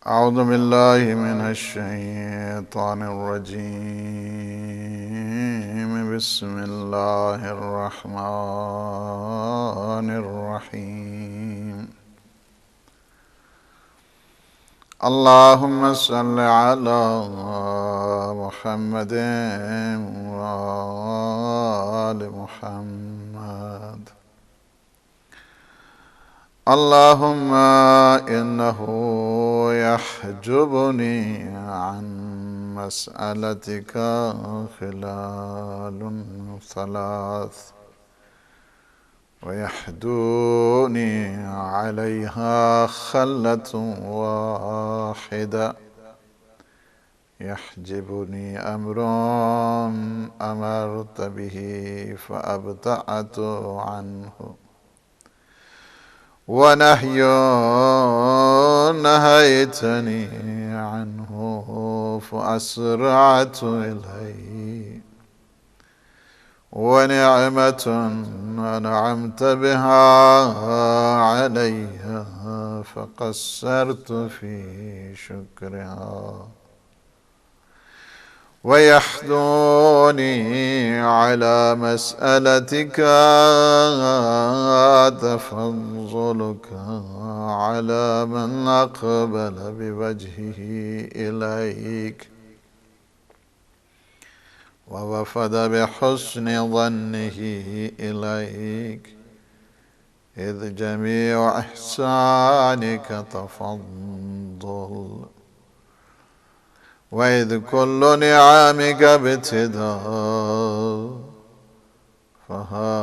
أعوذ بالله من الشيطان الرجيم. بسم الله الرحمن الرحيم. اللهم صل على محمد وآل محمد. اللهم إنه يحجبني عن مسألتك خلال ثلاث، ويحدوني عليها خلة واحدة. يحجبني أمر أمرت به فأبتعت عنه، ونهي نهيتني عنه فأسرعت إليه، ونعمة أنعمت بها علي فقصرت في شكرها. ويحدوني على مسألتك تفضلك على من أقبل بوجهه إليك ووفد بحسن ظنه إليك، إذ جميع إحسانك تفضل، وإذ كل نعمك ابتداء. فها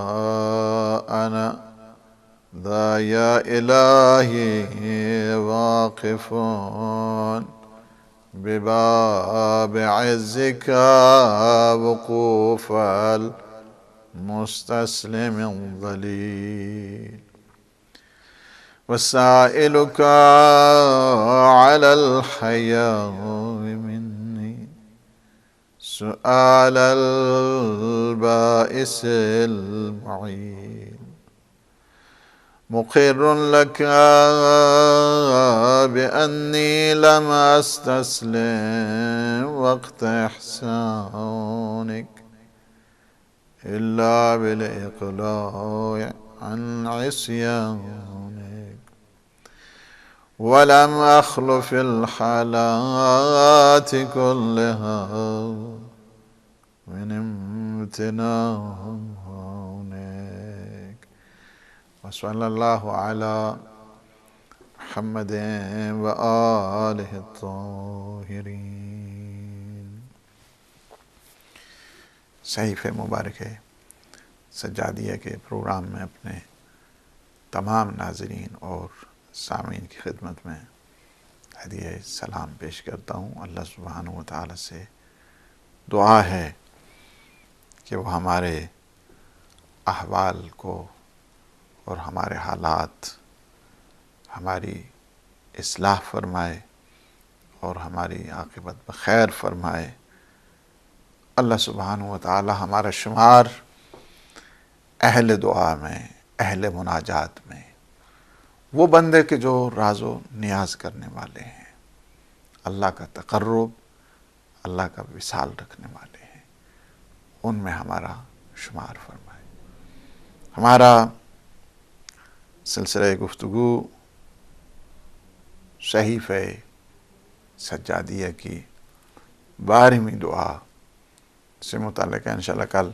أنا ذا يا إلهي واقف بباب عزك وقوف المستسلم الذليل، وسائلك على الحياء مني سؤال البائس المعين، مقر لك بأني لم أستسلم وقت إحسانك إلا بالإقلاع عن عصيانك، ولم أخل في الحالات كلها من امتنانك. وصلى الله على محمد وآله الطاهرين. صحیفہ مبارک سجادیہ کے پروگرام میں اپنے تمام ناظرین اور سامعین کی خدمت میں ہدیہ سلام پیش کرتا ہوں۔ اللہ سبحانہ و تعالی سے دعا ہے کہ وہ ہمارے احوال کو اور ہمارے حالات ہماری اصلاح فرمائے اور ہماری عاقبت بخیر فرمائے۔ اللہ سبحانہ و تعالی ہمارا شمار اہل دعا میں، اہل مناجات میں، وہ بندے کے جو راز و نیاز کرنے والے ہیں، اللہ کا تقرب، اللہ کا وصال رکھنے والے ہیں، ان میں ہمارا شمار فرمائے۔ ہمارا سلسلہ گفتگو صحیفہ سجادیہ کی 12ویں دعا سے متعلق ہے۔ انشاءاللہ کل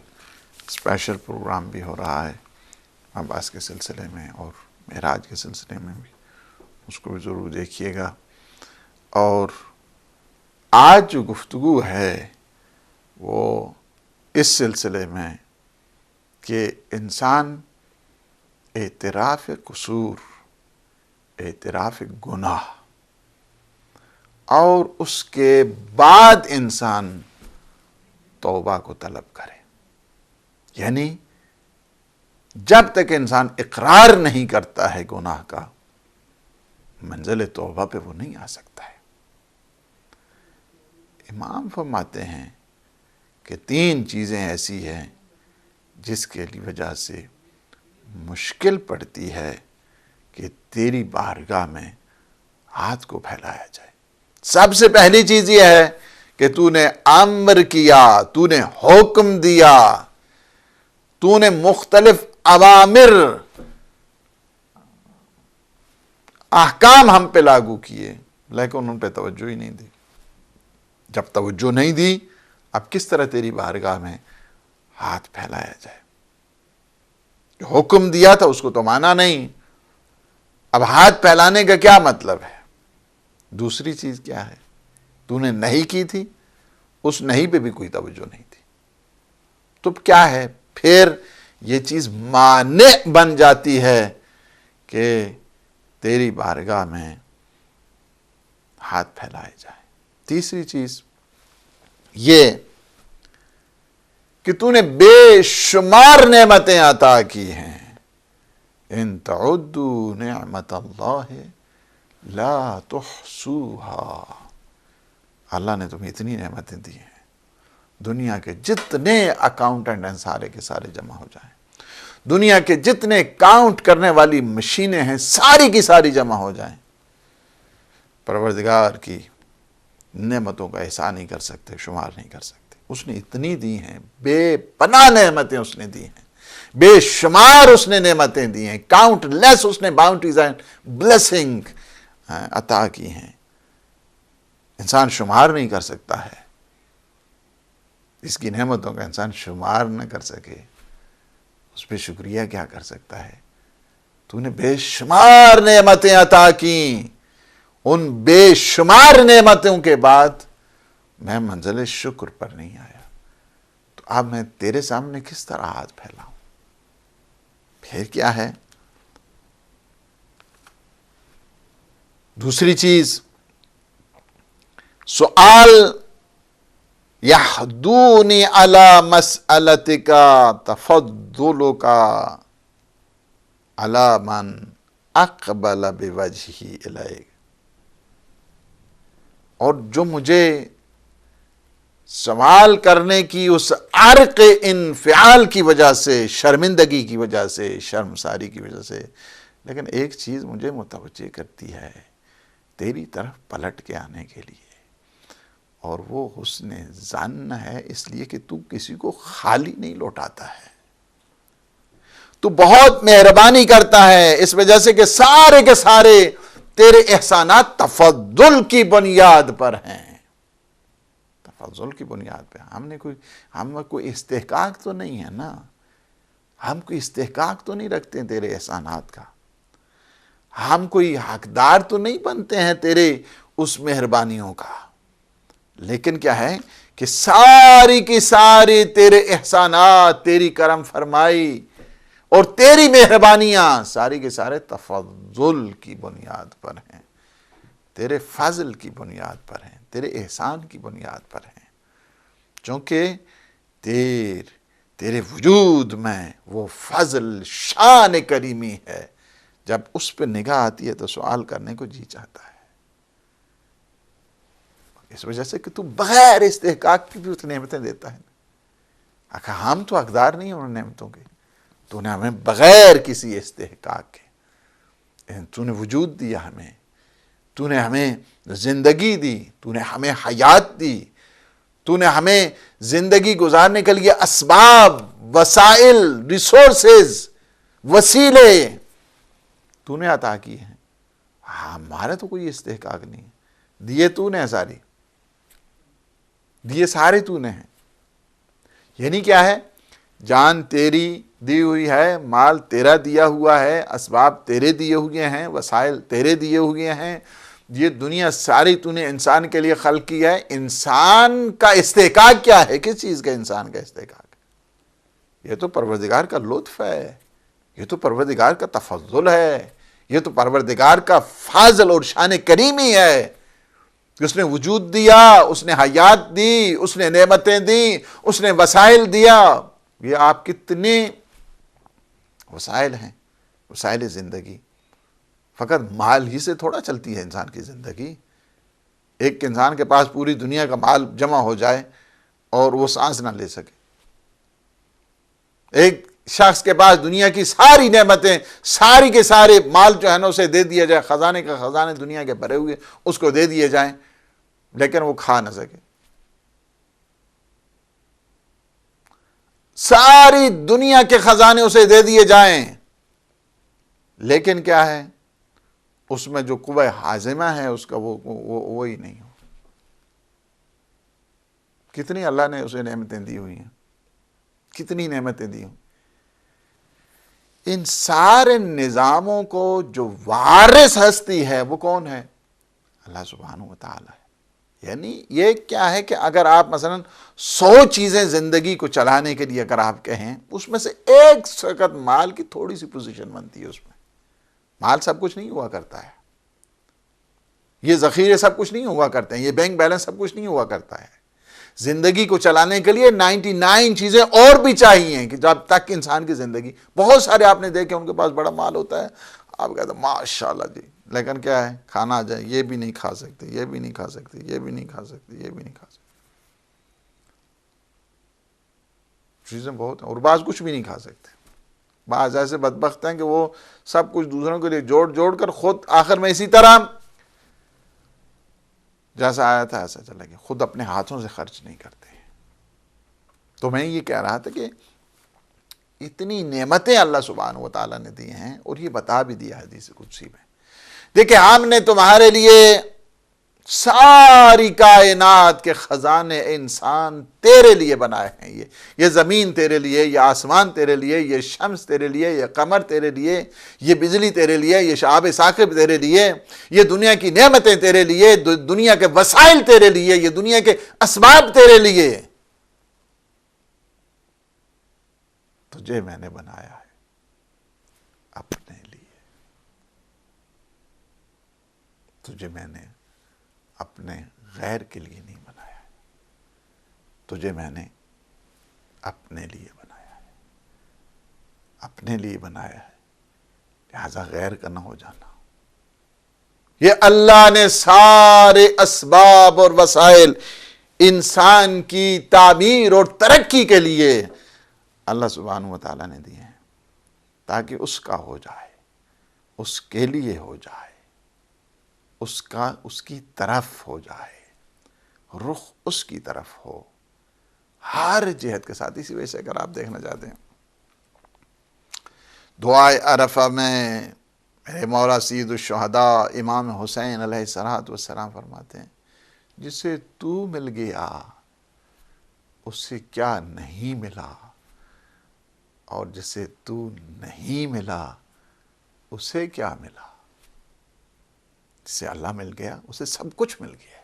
اسپیشل پروگرام بھی ہو رہا ہے عباس کے سلسلے میں اور معراج کے سلسلے میں بھی، اس کو بھی ضرور دیکھیے گا۔ اور آج جو گفتگو ہے وہ اس سلسلے میں کہ انسان اعتراف قصور، اعتراف گناہ، اور اس کے بعد انسان توبہ کو طلب کرے، یعنی جب تک انسان اقرار نہیں کرتا ہے گناہ کا، منزل توبہ پہ وہ نہیں آ سکتا ہے۔ امام فرماتے ہیں کہ 3 چیزیں ایسی ہیں جس کے وجہ سے مشکل پڑتی ہے کہ تیری بارگاہ میں ہاتھ کو پھیلایا جائے۔ سب سے پہلی چیز یہ ہے کہ تو نے امر کیا، تو نے حکم دیا، تو نے مختلف اوامر، احکام ہم پہ لاگو کیے، لیکن ان پہ توجہ ہی نہیں دی۔ جب توجہ نہیں دی، اب کس طرح تیری بارگاہ میں ہاتھ پھیلایا جائے؟ جو حکم دیا تھا اس کو تو مانا نہیں، اب ہاتھ پھیلانے کا کیا مطلب ہے؟ دوسری چیز کیا ہے؟ تو نے نہیں کی تھی، اس نہیں پہ بھی کوئی توجہ نہیں تھی، تو کیا ہے؟ پھر یہ چیز مانع بن جاتی ہے کہ تیری بارگاہ میں ہاتھ پھیلائے جائے۔ تیسری چیز یہ کہ تو نے بے شمار نعمتیں عطا کی ہیں، ان تعدوا نعمت اللہ لا تحصوها، اللہ نے تمہیں اتنی نعمتیں دی ہیں، دنیا کے جتنے اکاؤنٹنٹ ہیں سارے کے سارے جمع ہو جائیں، دنیا کے جتنے کاؤنٹ کرنے والی مشینیں ہیں ساری کی ساری جمع ہو جائیں، پروردگار کی نعمتوں کا احسان نہیں کر سکتے، شمار نہیں کر سکتے۔ اس نے اتنی دی ہیں، بے پناہ نعمتیں اس نے دی ہیں، بے شمار اس نے نعمتیں دی ہیں، کاؤنٹ لیس اس نے باؤنٹیز اینڈ بلیسنگ عطا کی ہیں، انسان شمار نہیں کر سکتا ہے۔ اس کی نعمتوں کا انسان شمار نہ کر سکے، اس پہ شکریہ کیا کر سکتا ہے؟ تو نے بے شمار نعمتیں عطا کی، ان بے شمار نعمتوں کے بعد میں منزل شکر پر نہیں آیا، تو اب میں تیرے سامنے کس طرح ہاتھ پھیلاؤں؟ پھر کیا ہے؟ دوسری چیز، سؤال یحدونی علی مسئلتک تفضلک علی من اقبل بوجہہ الیک، اور جو مجھے سوال کرنے کی اس عرق انفعال کی وجہ سے، شرمندگی کی وجہ سے، شرمساری کی وجہ سے، لیکن ایک چیز مجھے متوجہ کرتی ہے تیری طرف پلٹ کے آنے کے لیے، اور وہ حسن ظن ہے، اس لیے کہ تو کسی کو خالی نہیں لوٹاتا ہے، تو بہت مہربانی کرتا ہے، اس وجہ سے کہ سارے کے سارے تیرے احسانات تفضل کی بنیاد پر ہیں، تفضل کی بنیاد پہ۔ ہم کوئی استحقاق تو نہیں ہے نا، ہم کوئی استحقاق تو نہیں رکھتے ہیں تیرے احسانات کا، ہم کوئی حقدار تو نہیں بنتے ہیں تیرے اس مہربانیوں کا، لیکن کیا ہے کہ ساری کی ساری تیرے احسانات، تیری کرم فرمائی اور تیری مہربانیاں ساری کے سارے تفضل کی بنیاد پر ہیں، تیرے فضل کی بنیاد پر ہیں، تیرے احسان کی بنیاد پر ہیں، چونکہ تیرے وجود میں وہ فضل، شان کریمی ہے، جب اس پہ نگاہ آتی ہے تو سوال کرنے کو جی چاہتا ہے، اس وجہ سے کہ تو بغیر استحقاق کی بھی اس نعمتیں دیتا ہے، ہم تو حقدار نہیں ہیں ان نعمتوں کے، تو نے ہمیں بغیر کسی استحقاق کے تو نے وجود دیا ہمیں، تو نے ہمیں زندگی دی، تو نے ہمیں حیات دی، تو نے ہمیں زندگی گزارنے کے لیے اسباب، وسائل، ریسورسز، وسیلے تو نے عطا کی ہیں، ہمارا تو کوئی استحقاق نہیں ہے، دیے تو نے ساری، دیے سارے تو نے ہیں، یعنی کیا ہے؟ جان تیری دی ہوئی ہے، مال تیرا دیا ہوا ہے، اسباب تیرے دیے ہوئے ہیں، وسائل تیرے دیے ہوئے ہیں، یہ دنیا ساری تو نے انسان کے لیے خلق کی ہے۔ انسان کا استحقاق کیا ہے؟ کس چیز کا انسان کا استحقاق؟ یہ تو پروردگار کا لطف ہے، یہ تو پروردگار کا تفضل ہے، یہ تو پروردگار کا فضل اور شان کریمی ہے، اس نے وجود دیا، اس نے حیات دی، اس نے نعمتیں دی، اس نے وسائل دیا۔ یہ آپ کتنے وسائل ہیں، وسائل زندگی، فقط مال ہی سے تھوڑا چلتی ہے انسان کی زندگی۔ ایک انسان کے پاس پوری دنیا کا مال جمع ہو جائے اور وہ سانس نہ لے سکے، ایک شخص کے پاس دنیا کی ساری نعمتیں، ساری کے سارے مال جو ہے نا اسے دے دیا جائے، خزانے کا خزانے دنیا کے بھرے ہوئے اس کو دے دیے جائیں، لیکن وہ کھا نہ سکے. ساری دنیا کے خزانے اسے دے دیے جائیں لیکن کیا ہے اس میں جو قوہ ہاضمہ ہے اس کا وہی نہیں ہو. کتنی اللہ نے اسے نعمتیں دی ہوئی ہیں, کتنی نعمتیں دی ہوں. ان سارے نظاموں کو جو وارث ہستی ہے وہ کون ہے؟ اللہ سبحانہ و تعالی ہے. یعنی یہ کیا ہے کہ اگر آپ مثلا 100 چیزیں زندگی کو چلانے کے لیے اگر آپ کہیں, اس میں سے ایک فقط مال کی تھوڑی سی پوزیشن بنتی ہے. اس میں مال سب کچھ نہیں ہوا کرتا ہے, یہ ذخیرے سب کچھ نہیں ہوا کرتے ہیں, یہ بینک بیلنس سب کچھ نہیں ہوا کرتا ہے. زندگی کو چلانے کے لیے 99 چیزیں اور بھی چاہیے کہ جب تک انسان کی زندگی. بہت سارے آپ نے دیکھے ان کے پاس بڑا مال ہوتا ہے, آپ کہتے ہیں ماشاءاللہ جی, لیکن کیا ہے کھانا آ جائے یہ بھی نہیں کھا سکتے, یہ بھی نہیں کھا سکتے, یہ بھی نہیں کھا سکتے, یہ بھی نہیں کھا سکتے. چیزیں بہت ہیں, اور بعض کچھ بھی نہیں کھا سکتے. بعض ایسے بدبخت ہیں کہ وہ سب کچھ دوسروں کے لیے جوڑ جوڑ کر خود آخر میں اسی طرح جیسا آیا تھا ایسا چلا گیا, خود اپنے ہاتھوں سے خرچ نہیں کرتے. تو میں یہ کہہ رہا تھا کہ اتنی نعمتیں اللہ سبحانہ و تعالیٰ نے دی ہیں, اور یہ بتا بھی دیا حدیث قدسی میں, دیکھیں ہم نے تمہارے لیے ساری کائنات کے خزانے انسان تیرے لیے بنائے ہیں. یہ زمین تیرے لیے, یہ آسمان تیرے لیے, یہ شمس تیرے لیے, یہ قمر تیرے لیے, یہ بجلی تیرے لیے, یہ شہاب ثاقب تیرے لیے, یہ دنیا کی نعمتیں تیرے لیے, دنیا کے وسائل تیرے لیے, یہ دنیا کے اسباب تیرے لیے. تجھے میں نے بنایا ہے اپنے لیے, تجھے میں نے اپنے غیر کے لیے نہیں بنایا ہے, تجھے میں نے اپنے لیے بنایا ہے, اپنے لیے بنایا ہے, لہذا غیر کا نہ ہو جانا. یہ اللہ نے سارے اسباب اور وسائل انسان کی تعمیر اور ترقی کے لیے اللہ سبحانہ و تعالیٰ نے دیے ہیں, تاکہ اس کا ہو جائے, اس کے لیے ہو جائے, اس کی طرف ہو جائے, رخ اس کی طرف ہو ہر جہت کے ساتھ. اسی وجہ سے اگر آپ دیکھنا چاہتے ہیں دعائے عرفہ میں میرے مولا سید الشہداء امام حسین علیہ السلام فرماتے ہیں, جسے تو مل گیا اس سے کیا نہیں ملا, اور جسے تو نہیں ملا اسے کیا ملا. جسے اللہ مل گیا اسے سب کچھ مل گیا ہے,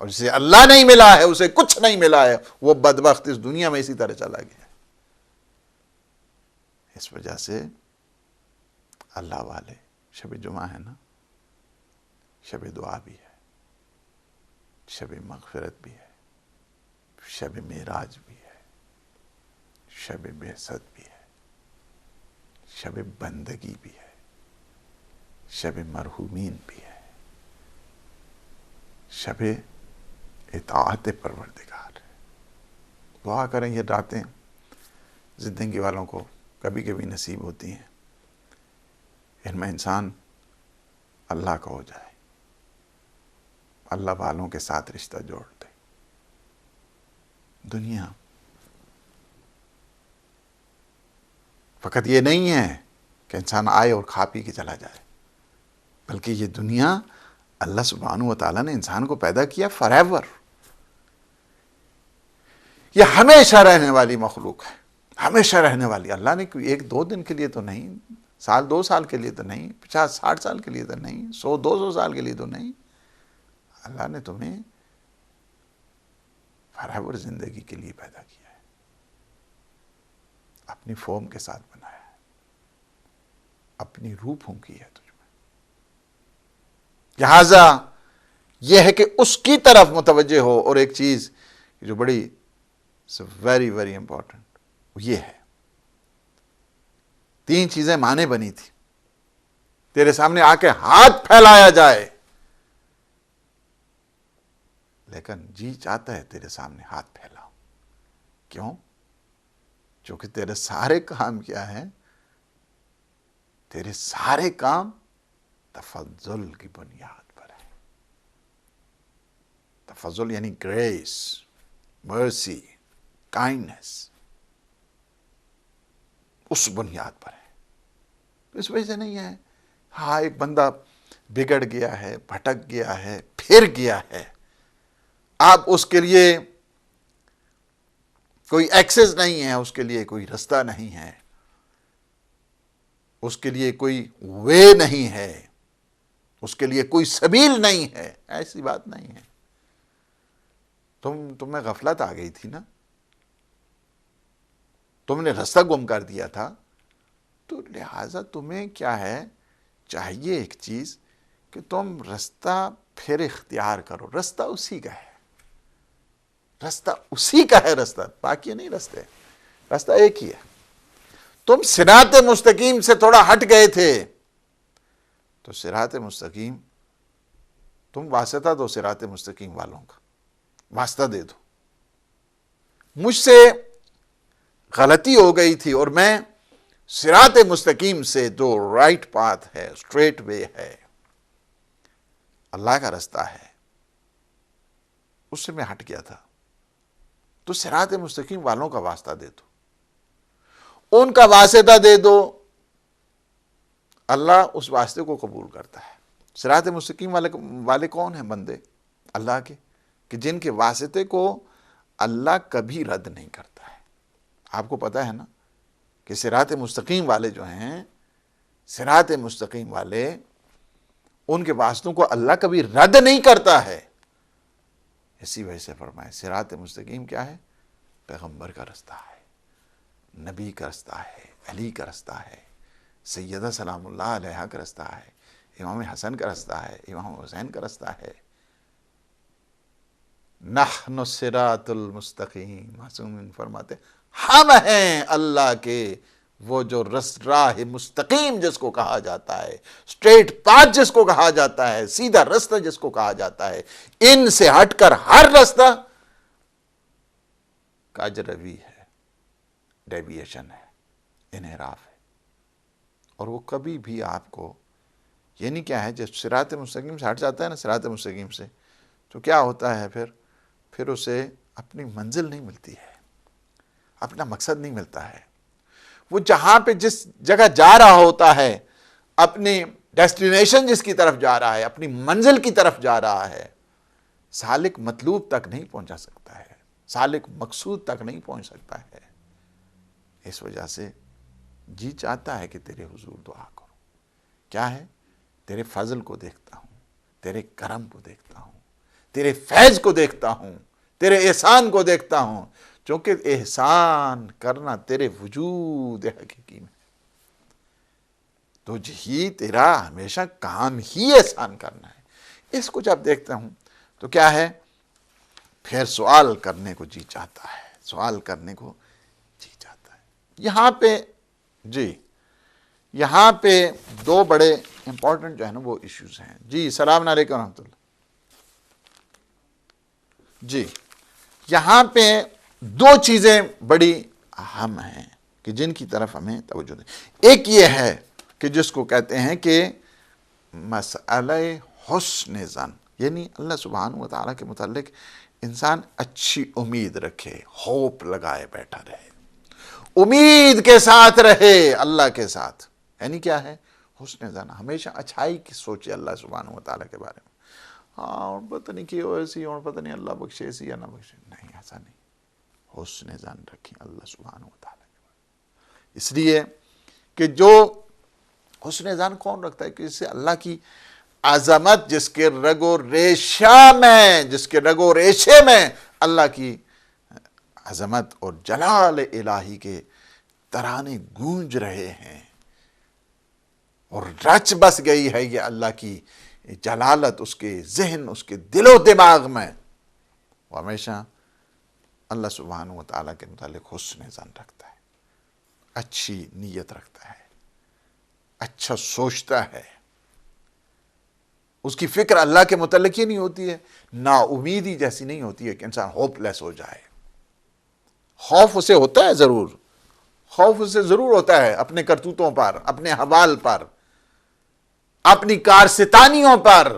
اور جسے اللہ نہیں ملا ہے اسے کچھ نہیں ملا ہے, وہ بدبخت اس دنیا میں اسی طرح چلا گیا ہے. اس وجہ سے اللہ والے, شب جمعہ ہے نا, شب دعا بھی ہے, شب مغفرت بھی ہے, شب معراج بھی ہے, شب بعثت بھی ہے, شب بندگی بھی ہے, شب مرحومین بھی ہے, شب اطاعت پروردگار ہے. دعا کریں یہ راتیں زندگی والوں کو کبھی کبھی نصیب ہوتی ہیں, ان میں انسان اللہ کا ہو جائے, اللہ والوں کے ساتھ رشتہ جوڑ دے. دنیا فقط یہ نہیں ہے کہ انسان آئے اور کھا پی کے چلا جائے, بلکہ یہ دنیا اللہ سبحانہ و تعالیٰ نے انسان کو پیدا کیا فار ایور. یہ ہمیشہ رہنے والی مخلوق ہے, ہمیشہ رہنے والی. اللہ نے کوئی 1-2 دن کے لیے تو نہیں, سال 2 سال کے لیے تو نہیں, 50-60 سال کے لیے تو نہیں, 100-200 سال کے لیے تو نہیں. اللہ نے تمہیں فار ایور زندگی کے لیے پیدا کیا ہے, اپنی فارم کے ساتھ بنایا ہے, اپنی روح پھونکی ہے تجھ میں. لہذا یہ ہے کہ اس کی طرف متوجہ ہو. اور ایک چیز جو بڑی ویری ویری امپورٹنٹ, یہ ہے 3 چیزیں مانے بنی تھی, تیرے سامنے آ کے ہاتھ پھیلایا جائے, لیکن جی چاہتا ہے تیرے سامنے ہاتھ پھیلاؤ. کیوں؟ چونکہ تیرے سارے کام کیا ہیں, تیرے سارے کام تفضل کی بنیاد پر ہے. فضل یعنی گریس، مرسی، کائنڈنس، اس بنیاد پر ہے۔ اس وجہ سے نہیں ہے ہاں ایک بندہ بگڑ گیا ہے، بھٹک گیا ہے، پھر گیا ہے، آپ اس کے لیے کوئی ایکسس نہیں ہے، اس کے لیے کوئی رستہ نہیں ہے، اس کے لیے کوئی وے نہیں ہے، اس کے لیے کوئی سبیل نہیں ہے، ایسی بات نہیں ہے۔ تمہیں غفلت آ گئی تھی نا، تم نے رستہ گم کر دیا تھا، تو لہٰذا تمہیں کیا ہے چاہیے ایک چیز کہ تم رستہ پھر اختیار کرو۔ رستہ اسی کا ہے، رستہ اسی کا ہے، رستہ باقی نہیں، رستہ ایک ہی ہے۔ تم صراط مستقیم سے تھوڑا ہٹ گئے تھے، تو صراط مستقیم، تم واسطہ دو صراط مستقیم والوں کا، واسطہ دے دو۔ مجھ سے غلطی ہو گئی تھی اور میں صراط مستقیم سے جو رائٹ پاتھ ہے، اسٹریٹ وے ہے، اللہ کا رستہ ہے، اس سے میں ہٹ گیا تھا، تو صراط مستقیم والوں کا واسطہ دے دو، ان کا واسطہ دے دو، اللہ اس واسطے کو قبول کرتا ہے۔ صراط مستقیم والے کون ہیں؟ بندے اللہ کے، کہ جن کے واسطے کو اللہ کبھی رد نہیں کرتا ہے۔ آپ کو پتا ہے نا کہ صراط مستقیم والے جو ہیں، صراط مستقیم والے، ان کے واسطوں کو اللہ کبھی رد نہیں کرتا ہے۔ اسی وجہ سے فرمائے صراط مستقیم کیا ہے؟ پیغمبر کا رستہ ہے، نبی کا رستہ ہے، علی کا رستہ ہے، سیدہ سلام اللہ علیہ کا رستہ ہے، امام حسن کا رستہ ہے، امام حسین کا رستہ ہے۔ نحن الصراط المستقیم، معصومین فرماتے ہم ہیں اللہ کے وہ جو راہ مستقیم جس کو کہا جاتا ہے، اسٹریٹ پاتھ جس کو کہا جاتا ہے، سیدھا رستہ جس کو کہا جاتا ہے۔ ان سے ہٹ کر ہر رستہ کاجروی ہے، ڈیویشن ہے، انحراف ہے، اور وہ کبھی بھی آپ کو، یعنی کیا ہے، جب صراط مستقیم سے ہٹ جاتا ہے نا، صراط مستقیم سے، تو کیا ہوتا ہے پھر اسے اپنی منزل نہیں ملتی ہے، اپنا مقصد نہیں ملتا ہے۔ وہ جہاں پہ جس جگہ جا رہا ہوتا ہے، اپنی ڈیسٹینیشن جس کی طرف جا رہا ہے، اپنی منزل کی طرف جا رہا ہے، سالک مطلوب تک نہیں پہنچا سکتا ہے، سالک مقصود تک نہیں پہنچ سکتا ہے۔ اس وجہ سے جی چاہتا ہے کہ تیرے حضور دعا کرو، کیا ہے؟ تیرے فضل کو دیکھتا ہوں، تیرے کرم کو دیکھتا ہوں، تیرے فیض کو دیکھتا ہوں، تیرے احسان کو دیکھتا ہوں، چونکہ احسان کرنا تیرے وجود حقیقی میں، تو ہی تیرا ہمیشہ کام ہی احسان کرنا ہے۔ اس کو جب دیکھتا ہوں تو کیا ہے؟ پھر سوال کرنے کو جی چاہتا ہے، سوال کرنے کو جی چاہتا ہے۔ یہاں پہ جی، یہاں پہ دو بڑے امپورٹنٹ جو ہے نا وہ ایشوز ہیں۔ جی السلام علیکم ورحمۃ اللہ۔ جی یہاں پہ دو چیزیں بڑی اہم ہیں کہ جن کی طرف ہمیں توجہ دیں۔ ایک یہ ہے کہ جس کو کہتے ہیں کہ مسئلہ حسن ظن، یعنی اللہ سبحانہ و تعالیٰ کے متعلق انسان اچھی امید رکھے، ہوپ لگائے بیٹھا رہے، امید کے ساتھ رہے اللہ کے ساتھ۔ یعنی کیا ہے؟ حسن ظن، ہمیشہ اچھائی کی سوچے اللہ سبحانہ و تعالیٰ کے بارے میں۔ ہاں اور پتہ نہیں کہ ایسی، اور پتہ نہیں اللہ بخشے ایسی یا نہ بخشے، نہیں، ایسا نہیں۔ حسن ظن رکھیں اللہ سبحانہ و تعالیٰ کے بارے میں، اس لیے کہ جو حسن ظن کون رکھتا ہے کہ اس سے اللہ کی عظمت، جس کے رگ و ریشہ میں، جس کے رگ و ریشے میں اللہ کی عظمت اور جلال الہی کے ترانے گونج رہے ہیں، اور رچ بس گئی ہے یہ اللہ کی جلالت اس کے ذہن، اس کے دل و دماغ میں، وہ ہمیشہ اللہ سبحانہ و تعالیٰ کے متعلق حسن ظن رکھتا ہے، اچھی نیت رکھتا ہے، اچھا سوچتا ہے۔ اس کی فکر اللہ کے متعلق ہی نہیں ہوتی ہے، نا امیدی جیسی نہیں ہوتی ہے کہ انسان ہوپ لیس ہو جائے۔ خوف اسے ہوتا ہے ضرور، خوف اسے ضرور ہوتا ہے اپنے کرتوتوں پر، اپنے حوال پر، اپنی کارستانیوں پر،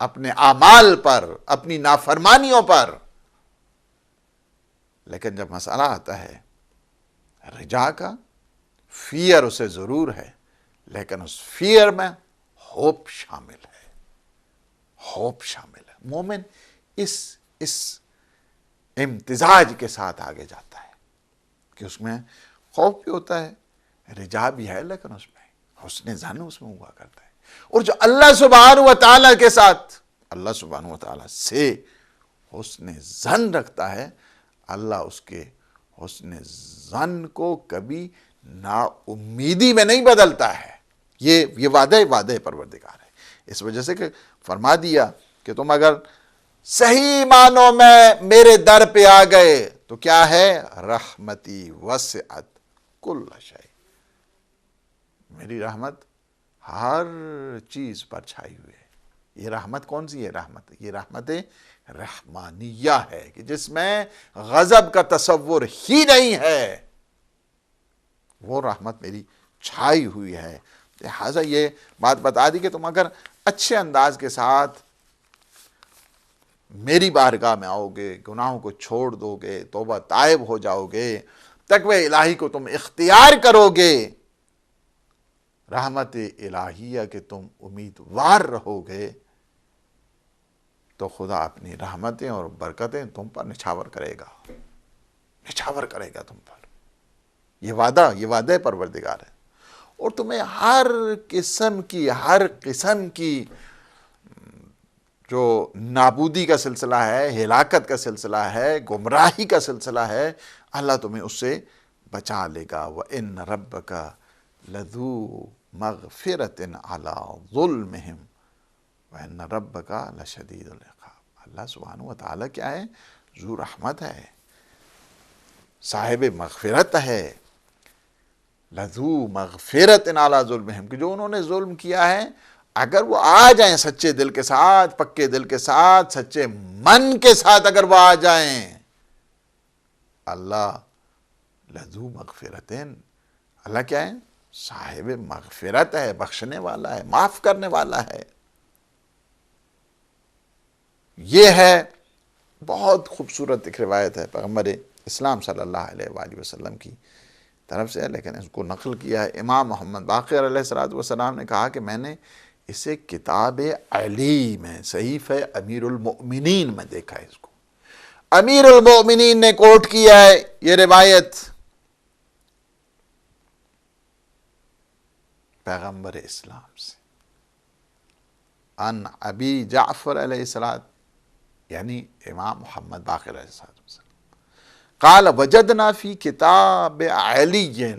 اپنے اعمال پر، اپنی نافرمانیوں پر. لیکن جب مسئلہ آتا ہے رجا کا، فیئر اسے ضرور ہے، لیکن اس فیئر میں ہوپ شامل ہے. ہوپ شامل ہے. مومن اس امتزاج کے ساتھ آگے جاتا ہے کہ اس میں خوف بھی ہوتا ہے، رجا بھی ہے، لیکن اس میں حسن ظن اس میں ہوا کرتا ہے. اور جو اللہ سبحانہ و تعالیٰ کے ساتھ، اللہ سبحانہ و تعالیٰ سے حسن ظن رکھتا ہے، اللہ اس کے حسن ظن کو کبھی نا امیدی میں نہیں بدلتا ہے. یہ وعدہ پروردگار ہے. اس وجہ سے کہ فرما دیا کہ تم اگر صحیح معنوں میں میرے در پہ آ گئے تو کیا ہے؟ رحمتی وسعت کل شیء. میری رحمت ہر چیز پر چھائی ہوئی ہے. یہ رحمت کون سی ہے؟ یہ رحمت رحمانیہ ہے کہ جس میں غضب کا تصور ہی نہیں ہے. وہ رحمت میری چھائی ہوئی ہے. لہٰذا یہ بات بتا دی کہ تم اگر اچھے انداز کے ساتھ میری بارگاہ میں آؤ گے، گناہوں کو چھوڑ دو گے، توبہ تائب ہو جاؤ گے، تقوی الہی کو تم اختیار کرو گے، رحمت الہیہ کے تم امیدوار رہو گے، تو خدا اپنی رحمتیں اور برکتیں تم پر نچھاور کرے گا. نچھاور کرے گا تم پر. یہ وعدہ پروردگار ہے. اور تمہیں ہر قسم کی جو نابودی کا سلسلہ ہے، ہلاکت کا سلسلہ ہے، گمراہی کا سلسلہ ہے، اللہ تمہیں اس سے بچا لے گا. وَإِنَّ رَبَّكَ لَذُو مَغْفِرَةٍ عَلَىٰ ظُلْمِهِمْ وَإِنَّ رَبَّكَ لَشَدِيدُ الْعِقَابِ. اللہ سبحانہ و تعالیٰ کیا ہے؟ ذو رحمت ہے، صاحب مغفرت ہے. لذو مغفرت علی ظلمہم، کہ جو انہوں نے ظلم کیا ہے اگر وہ آ جائیں سچے دل کے ساتھ، پکے دل کے ساتھ، سچے من کے ساتھ، اگر وہ آ جائیں، اللہ لذو مغفرت، اللہ کیا ہے؟ صاحب مغفرت ہے، بخشنے والا ہے، معاف کرنے والا ہے. یہ ہے بہت خوبصورت ایک روایت ہے پیغمبر اسلام صلی اللہ علیہ وآلہ وسلم کی طرف سے، لیکن اس کو نقل کیا ہے امام محمد باقر علیہ السلام نے کہا کہ میں نے اسے کتاب علی میں، صحیفہ امیر المؤمنین میں دیکھا ہے. اس کو امیر المؤمنین نے کوٹ کیا ہے یہ روایت پیغمبر اسلام سے، ان ابی جعفر علیہ السلام، یعنی امام محمد باقر علیہ السلام، قال وجدنا فی کتاب علی،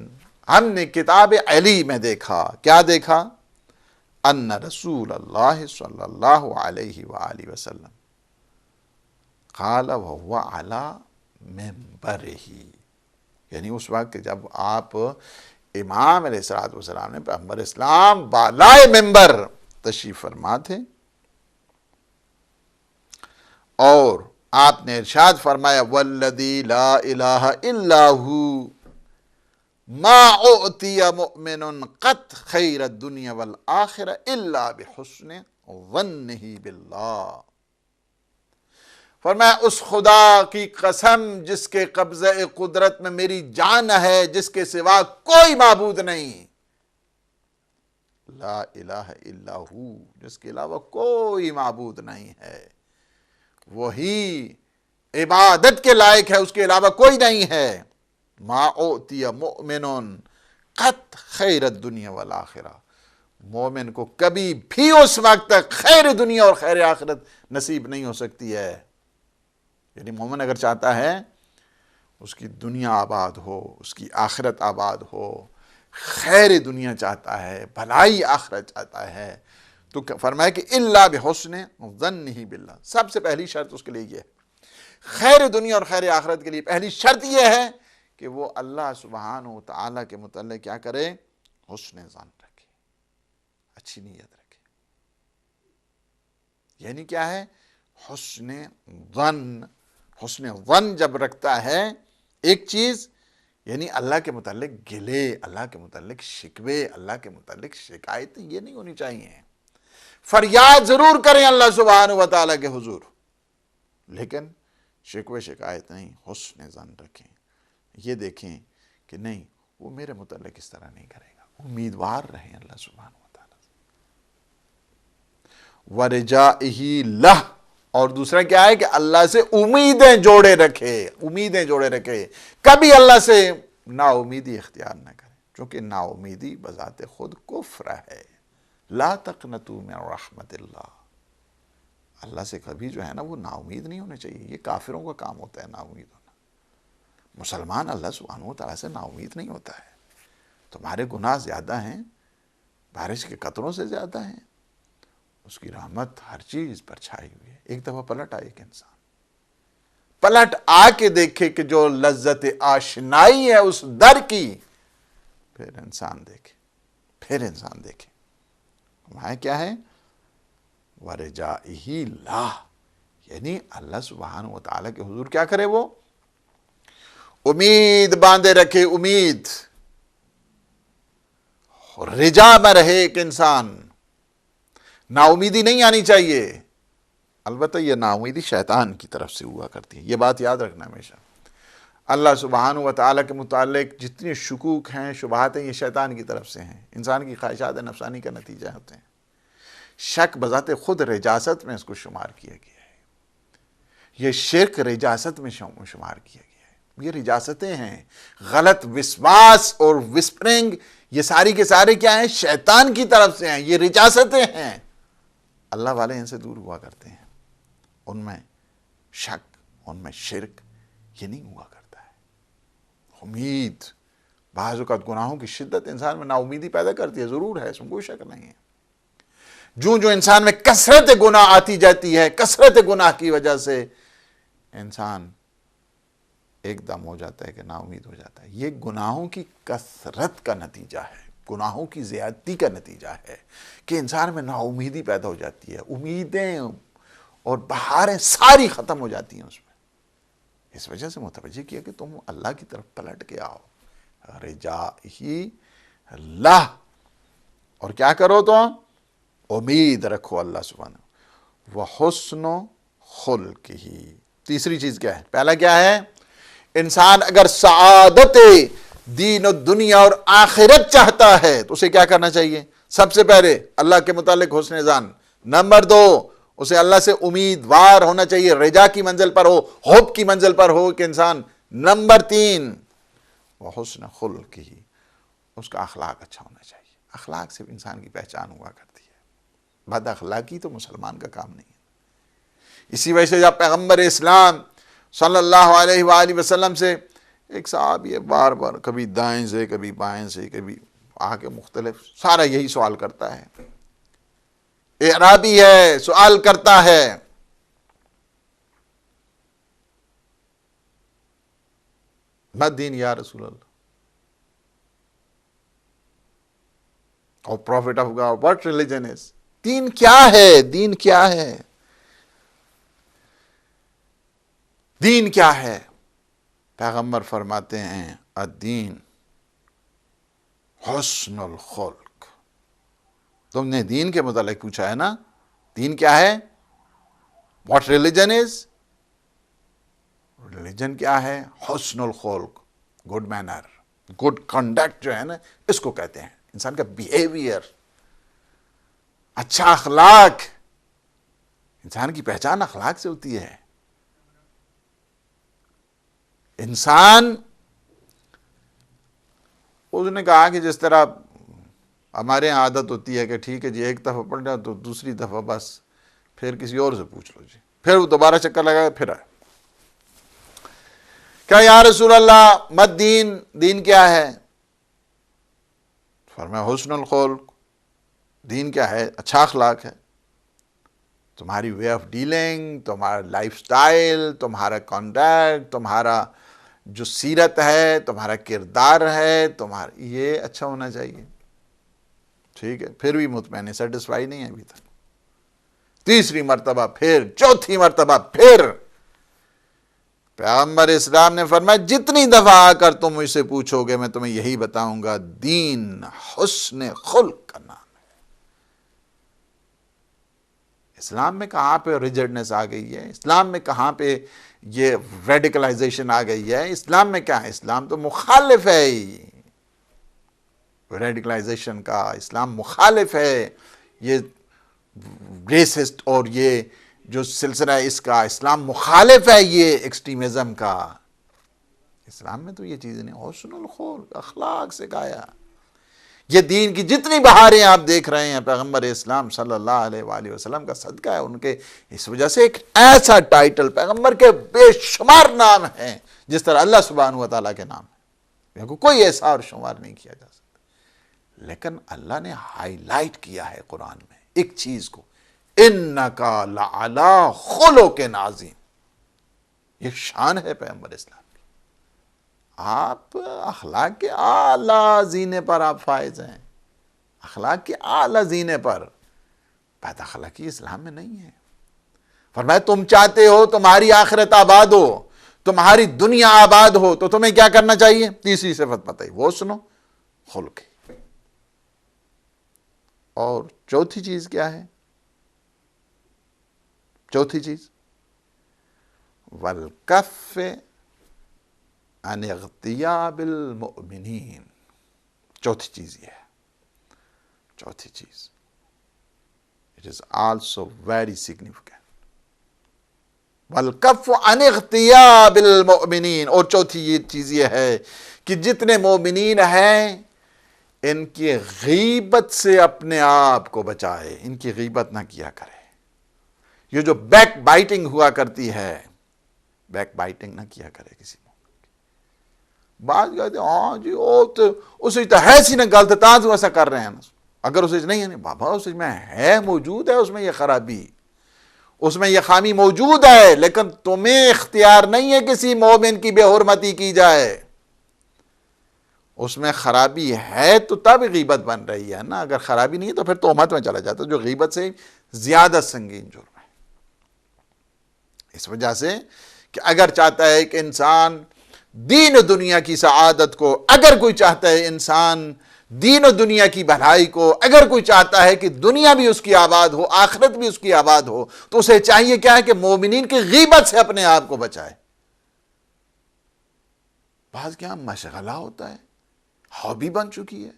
ہم نے کتاب علی میں دیکھا. کیا دیکھا؟ ان رسول اللہ صلی اللہ علیہ وآلہ وسلم قال وهو علی منبرہ، یعنی اس وقت جب آپ امام علیہ السلام نے، پیغمبر اسلام بالائے منبر تشریف فرما تھے، اور آپ نے ارشاد فرمایا والذی لا الہ الا ہو ما اعطی مؤمن قط خیر الدنیا والآخرہ الا بحسن ظنہ باللہ. فرمایا اس خدا کی قسم جس کے قبضہ قدرت میں میری جان ہے، جس کے سوا کوئی معبود نہیں، لا الہ الا ہو، جس کے علاوہ کوئی معبود نہیں ہے، وہی عبادت کے لائق ہے، اس کے علاوہ کوئی نہیں ہے. ما اعطی مؤمن قط خیر الدنیا والآخرہ، مومن کو کبھی بھی اس وقت تک خیر دنیا اور خیر آخرت نصیب نہیں ہو سکتی ہے. یعنی مومن اگر چاہتا ہے اس کی دنیا آباد ہو، اس کی آخرت آباد ہو، خیر دنیا چاہتا ہے، بھلائی آخرت چاہتا ہے، تو فرمایا کہ الا بحسن ظنہ باللہ. سب سے پہلی شرط اس کے لیے یہ ہے، خیر دنیا اور خیر آخرت کے لیے پہلی شرط یہ ہے کہ وہ اللہ سبحانہ و تعالیٰ کے متعلق کیا کرے؟ حسن ظن رکھے، اچھی نیت رکھے. یعنی کیا ہے؟ حسن ظن. حسن ظن جب رکھتا ہے ایک چیز، یعنی اللہ کے متعلق گلے، اللہ کے متعلق شکوے، اللہ کے متعلق شکایتیں یہ نہیں ہونی چاہیے. فریاد ضرور کریں اللہ سبحانہ و تعالیٰ کے حضور، لیکن شکوے شکایت نہیں، حسن ظن رکھیں، یہ دیکھیں کہ نہیں وہ میرے متعلق اس طرح نہیں کرے گا، امیدوار رہیں اللہ سبحانہ و تعالیٰ سے۔ وَرِجَائِهِ لَهُ، اور دوسرا کیا ہے کہ اللہ سے امیدیں جوڑے رکھے، امیدیں جوڑے رکھے، کبھی اللہ سے نا امیدی اختیار نہ کرے، چونکہ نا امیدی بذات خود کفر ہے۔ لا تقنطوا من رحمت اللہ، اللہ سے کبھی جو ہے نا وہ نا امید نہیں ہونا چاہیے، یہ کافروں کا کام ہوتا ہے نا امید ہونا۔ مسلمان اللہ سبحانہ و تعالیٰ سے نا امید نہیں ہوتا ہے۔ تمہارے گناہ زیادہ ہیں، بارش کے قطروں سے زیادہ ہیں، اس کی رحمت ہر چیز پر چھائی ہوئی ہے۔ ایک دفعہ پلٹ آئے ایک انسان، پلٹ آ کے دیکھے کہ جو لذت آشنائی ہے اس در کی، پھر انسان دیکھے وہاں کیا ہے؟ وَرِجَائِهِ لَهُ، یعنی اللہ سبحانہ و تعالیٰ کے حضور کیا کرے؟ وہ امید باندھے رکھے، امید رجا میں رہے ایک انسان، نا امیدی نہیں آنی چاہیے۔ البتہ یہ نا امیدی شیطان کی طرف سے ہوا کرتی ہے، یہ بات یاد رکھنا ہمیشہ۔ اللہ سبحانہ و تعالیٰ کے متعلق جتنے شکوک ہیں، شبہات ہیں، یہ شیطان کی طرف سے ہیں، انسان کی خواہشات نفسانی کا نتیجہ ہوتے ہیں۔ شک بذات خود رجاست میں اس کو شمار کیا گیا ہے، یہ شرک رجاست میں شمار کیا گیا ہے۔ یہ رجاستیں ہیں، غلط وسواس اور وسپرنگ، یہ ساری کے سارے کیا ہیں؟ شیطان کی طرف سے ہیں، یہ رجاستیں ہیں۔ اللہ والے ان سے دور ہوا کرتے ہیں، ان میں شک، ان میں شرک یہ نہیں ہوا کرتا ہے۔ امید، بعض اوقات گناہوں کی شدت انسان میں نا امیدی پیدا کرتی ہے، ضرور ہے، اس میں کوئی شک نہیں ہے۔ جو انسان میں کثرت گناہ آتی جاتی ہے، کثرت گناہ کی وجہ سے انسان ایک دم ہو جاتا ہے کہ نا امید ہو جاتا ہے۔ یہ گناہوں کی کثرت کا نتیجہ ہے، گناہوں کی زیادتی کا نتیجہ ہے کہ انسان میں نا امیدی پیدا ہو جاتی ہے، امیدیں اور بہاریں ساری ختم ہو جاتی ہیں اس میں۔ اس وجہ سے متوجہ کیا کہ تم اللہ کی طرف پلٹ کے آؤ، رجائہ لہ، اور کیا کرو؟ تو امید رکھو اللہ سبحانہ، وحسن خلقہ۔ تیسری چیز کیا ہے؟ پہلا کیا ہے؟ انسان اگر سعادت دین و دنیا اور آخرت چاہتا ہے تو اسے کیا کرنا چاہیے؟ سب سے پہلے اللہ کے متعلق حسن ظن، نمبر 2 اسے اللہ سے امیدوار ہونا چاہیے، رجا کی منزل پر ہو، ہوپ کی منزل پر ہو کہ انسان، نمبر 3 وحسن خلقہ، اس کا اخلاق اچھا ہونا چاہیے۔ اخلاق سے انسان کی پہچان ہوا کرتی ہے، بد اخلاقی تو مسلمان کا کام نہیں ہے۔ اسی وجہ سے جب پیغمبر اسلام صلی اللہ علیہ وآلہ وسلم سے ایک صحابی ہے، بار بار کبھی دائیں سے، کبھی بائیں سے، کبھی آ کے مختلف، سارا یہی سوال کرتا ہے، اعرابی ہے، سوال کرتا ہے، ما دین یا رسول اللہ، اور prophet of God, what religion is, دین کیا ہے؟ دین کیا ہے؟ دین کیا ہے؟ پیغمبر فرماتے ہیں الدین حسن الخلق۔ تم نے دین کے متعلق پوچھا ہے نا، دین کیا ہے؟ واٹ ریلیجن از، ریلیجن کیا ہے؟ حسن الخلق، گڈ مینر، گڈ کنڈکٹ جو ہے نا، اس کو کہتے ہیں انسان کا بیہیویئر، اچھا اخلاق۔ انسان کی پہچان اخلاق سے ہوتی ہے۔ انسان، اس نے کہا کہ جس طرح ہمارے یہاں عادت ہوتی ہے کہ ٹھیک ہے جی ایک دفعہ پڑھ لیا تو دوسری دفعہ بس پھر کسی اور سے پوچھ لو جی، پھر وہ دوبارہ چکر لگا پھر آئے، کیا یا رسول اللہ مت دین، دین کیا ہے؟ فرمایا حسن الخلق، دین کیا ہے؟ اچھا اخلاق ہے، تمہاری وے آف ڈیلنگ، تمہارا لائف سٹائل، تمہارا کانڈکٹ، تمہارا جو سیرت ہے، تمہارا کردار ہے، تمہارا یہ اچھا ہونا چاہیے۔ ٹھیک ہے، پھر بھی مطمئن، سیٹسفائی نہیں ہے ابھی تک، تیسری مرتبہ پھر، چوتھی مرتبہ پھر، پیغمبر اسلام نے فرمایا جتنی دفعہ آ کر تم مجھ سے پوچھو گے میں تمہیں یہی بتاؤں گا، دین حسن خلق کا نام اسلام میں کہاں پہ ریجڈنس آ گئی ہے؟ اسلام میں کہاں پہ یہ ریڈیکلائزیشن آ گئی ہے؟ اسلام میں کیا ہے؟ اسلام تو مخالف ہے ہی ریڈیکلائزیشن کا، اسلام مخالف ہے یہ ریسسٹ اور یہ جو سلسلہ ہے اس کا، اسلام مخالف ہے یہ ایکسٹریمزم کا۔ اسلام میں تو یہ چیزیں نہیں، حسن الخلق، اخلاق سکھایا۔ یہ دین کی جتنی بہاریں آپ دیکھ رہے ہیں پیغمبر اسلام صلی اللہ علیہ وآلہ وسلم کا صدقہ ہے ان کے، اس وجہ سے ایک ایسا ٹائٹل، پیغمبر کے بے شمار نام ہیں جس طرح اللہ سبحانہ وتعالیٰ کے نام ہیں، کوئی ایسا اور شمار نہیں کیا جا سکتا، لیکن اللہ نے ہائی لائٹ کیا ہے قرآن میں ایک چیز کو، اِنَّكَ لَعَلَىٰ خُلُقٍ عَظِيمٍ، یہ شان ہے پیغمبر اسلام کی، آپ اخلاق کے اعلیٰ زینے پر آپ فائز ہیں، اخلاق کے اعلیٰ زینے پر، بد اخلاقی اسلام میں نہیں ہے۔ فرمایا تم چاہتے ہو تمہاری آخرت آباد ہو، تمہاری دنیا آباد ہو، تو تمہیں کیا کرنا چاہیے؟ تیسری صفت بتائی، وہ سنو، خلق۔ اور چوتھی چیز کیا ہے؟ چوتھی چیز وَالْكَفِّ عَنِ اغْتِيَابِ الْمُؤْمِنِينَ، چوتھی چیز یہ ہے، چوتھی چیز it is also very significant، وَالْكَفُّ عَنِ اغْتِيَابِ الْمُؤْمِنِينَ، اور چوتھی یہ چیز یہ ہے کہ جتنے مومنین ہیں ان کی غیبت سے اپنے آپ کو بچائے، ان کی غیبت نہ کیا کرے۔ یہ جو بیک بائٹنگ ہوا کرتی ہے، بیک بائٹنگ نہ کیا کرے کسی مومن کی۔ بعض کہتے ہیں ہاں جی وہ تو اسے تو ہے سی نہ غلط تاں تو ایسا کر رہے ہیں، اگر اسے نہیں ہے، بابا اس میں ہے، موجود ہے اس میں یہ خرابی، اس میں یہ خامی موجود ہے، لیکن تمہیں اختیار نہیں ہے کسی مومن کی بے حرمتی کی جائے، اس میں خرابی ہے تو تب غیبت بن رہی ہے نا، اگر خرابی نہیں ہے تو پھر تہمت میں چلا جاتا ہے، جو غیبت سے زیادہ سنگین جرم ہے۔ اس وجہ سے کہ اگر چاہتا ہے کہ انسان دین و دنیا کی سعادت کو، اگر کوئی چاہتا ہے انسان دین و دنیا کی بھلائی کو، اگر کوئی چاہتا ہے کہ دنیا بھی اس کی آباد ہو، آخرت بھی اس کی آباد ہو، تو اسے چاہیے کیا ہے کہ مومنین کی غیبت سے اپنے آپ کو بچائے۔ بعض کیا مشغلہ ہوتا ہے، ہابی بن چکی ہے،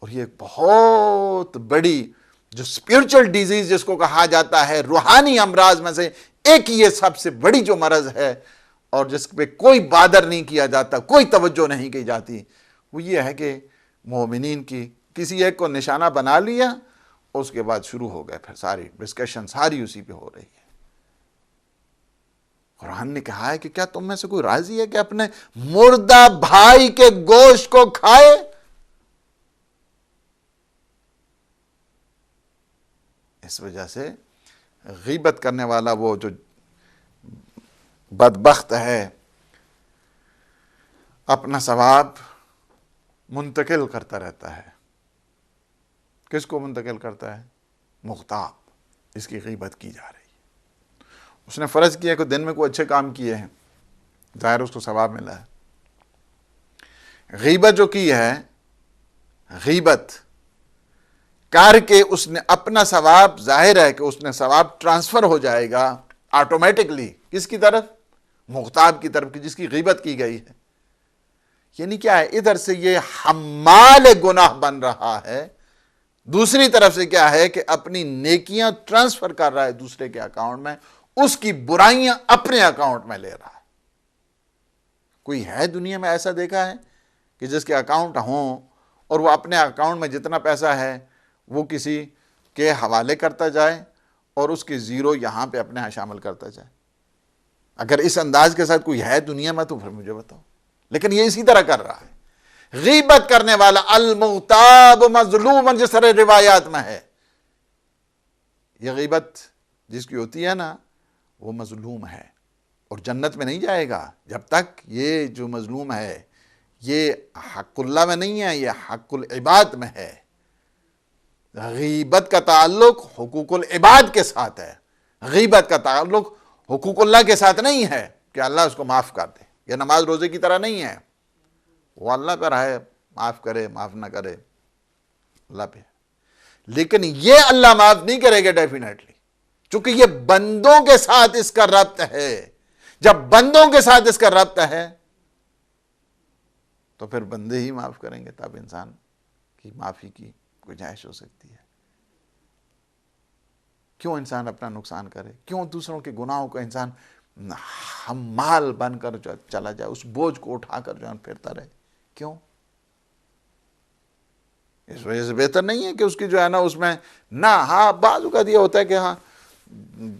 اور یہ بہت بڑی جو اسپرچل ڈیزیز جس کو کہا جاتا ہے، روحانی امراض میں سے ایک یہ سب سے بڑی جو مرض ہے، اور جس پہ کوئی بادر نہیں کیا جاتا، کوئی توجہ نہیں کی جاتی، وہ یہ ہے کہ مومنین کی کسی ایک کو نشانہ بنا لیا، اس کے بعد شروع ہو گئے پھر ساری ڈسکشن ساری اسی پہ ہو رہی ہے۔ قرآن نے کہا ہے کہ کیا تم میں سے کوئی راضی ہے کہ اپنے مردہ بھائی کے گوشت کو کھائے؟ اس وجہ سے غیبت کرنے والا وہ جو بدبخت ہے اپنا ثواب منتقل کرتا رہتا ہے۔ کس کو منتقل کرتا ہے؟ مغتاب، اس کی غیبت کی جا رہی ہے، اس نے فرض کیا کہ دن میں کوئی اچھے کام کیے ہیں، ظاہر اس کو ثواب ملا ہے۔ غیبت جو کی ہے، غیبت کر کے اس نے اپنا ثواب، ظاہر ہے کہ اس نے ثواب ٹرانسفر ہو جائے گا آٹومیٹکلی، کس کی طرف؟ مغتاب کی طرف، جس کی غیبت کی گئی ہے۔ یعنی کیا ہے؟ ادھر سے یہ حمال گناہ بن رہا ہے، دوسری طرف سے کیا ہے کہ اپنی نیکیاں ٹرانسفر کر رہا ہے دوسرے کے اکاؤنٹ میں، اس کی برائیاں اپنے اکاؤنٹ میں لے رہا ہے۔ کوئی ہے دنیا میں ایسا دیکھا ہے کہ جس کے اکاؤنٹ ہوں اور وہ اپنے اکاؤنٹ میں جتنا پیسہ ہے وہ کسی کے حوالے کرتا جائے اور اس کی زیرو یہاں پہ اپنے ہاں شامل کرتا جائے؟ اگر اس انداز کے ساتھ کوئی ہے دنیا میں تو پھر مجھے بتاؤ، لیکن یہ اسی طرح کر رہا ہے۔ غیبت کرنے والا المغتاب مظلوم، جس طرح روایات میں ہے، یہ غیبت جس کی ہوتی ہے نا وہ مظلوم ہے، اور جنت میں نہیں جائے گا جب تک یہ جو مظلوم ہے یہ حق اللہ میں نہیں ہے، یہ حق العباد میں ہے۔ غیبت کا تعلق حقوق العباد کے ساتھ ہے، غیبت کا تعلق حقوق اللہ کے ساتھ نہیں ہے کہ اللہ اس کو معاف کر دے۔ یہ نماز روزے کی طرح نہیں ہے، وہ اللہ پر ہے، معاف کرے معاف نہ کرے، اللہ پہ، لیکن یہ اللہ معاف نہیں کرے گا ڈیفینیٹلی، چونکہ یہ بندوں کے ساتھ اس کا ربط ہے۔ جب بندوں کے ساتھ اس کا ربط ہے تو پھر بندے ہی معاف کریں گے، تب انسان کی معافی کی گنجائش ہو سکتی ہے۔ کیوں انسان اپنا نقصان کرے؟ کیوں دوسروں کے گناہوں کا انسان حمال بن کر چلا جائے، اس بوجھ کو اٹھا کر جو پھرتا رہے؟ کیوں؟ اس وجہ سے بہتر نہیں ہے کہ اس کی جو ہے نا اس میں نہ، ہاں بعض اوقات یہ ہوتا ہے کہ ہاں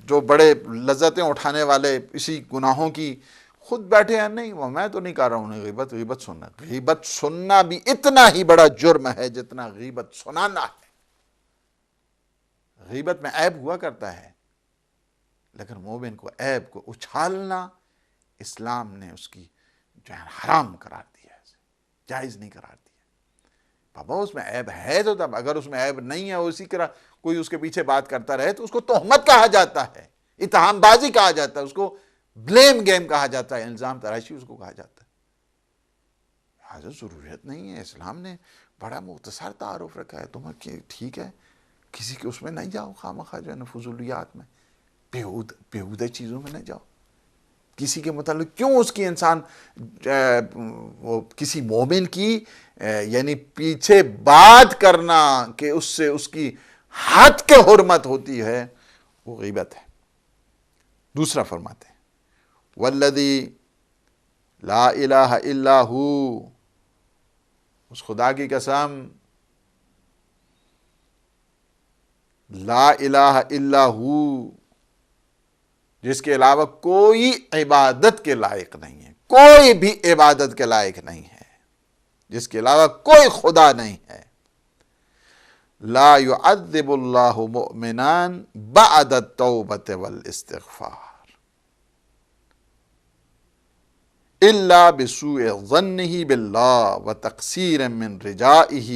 جو بڑے لذتیں اٹھانے والے اسی گناہوں کی خود بیٹھے ہیں، نہیں وہ میں تو نہیں کر رہا ہوں غیبت سننا۔ غیبت سننا بھی اتنا ہی بڑا جرم ہے جتنا غیبت سنانا ہے۔ غیبت میں عیب ہوا کرتا ہے، لیکن مومن کو عیب کو اچھالنا اسلام نے اس کی جو ہے حرام قرار دیا ہے، جائز نہیں قرار دیا۔ بابا اس میں عیب ہے تو تب، اگر اس میں عیب نہیں ہے اسی طرح کوئی اس کے پیچھے بات کرتا رہے تو اس کو تہمت کہا جاتا ہے، اتہام بازی کہا جاتا ہے، اس کو بلیم گیم کہا جاتا ہے، الزام تراشی اس کو کہا جاتا ہے۔ حاضر ضرورت نہیں ہے، اسلام نے بڑا مختصر تعارف رکھا ہے، تمہیں ٹھیک ہے کسی کے اس میں نہیں جاؤ، خواہ جو ہے نا فضولیات میں، بیہودہ چیزوں میں نہ جاؤ۔ کسی کے متعلق کیوں اس کی انسان وہ کسی مومن کی یعنی پیچھے بات کرنا کہ اس سے اس کی حد کے حرمت ہوتی ہے، وہ غیبت ہے۔ دوسرا فرماتے ہیں والذی لا الہ الا ہو، اس خدا کی قسم لا الہ الا ہو، جس کے علاوہ کوئی عبادت کے لائق نہیں ہے، کوئی بھی عبادت کے لائق نہیں ہے، جس کے علاوہ کوئی خدا نہیں ہے۔ لا يعذب اللہ مؤمنا بعد التوبۃ والاستغفار الا بسوء ظنہ باللہ وتقصیر من رجائہ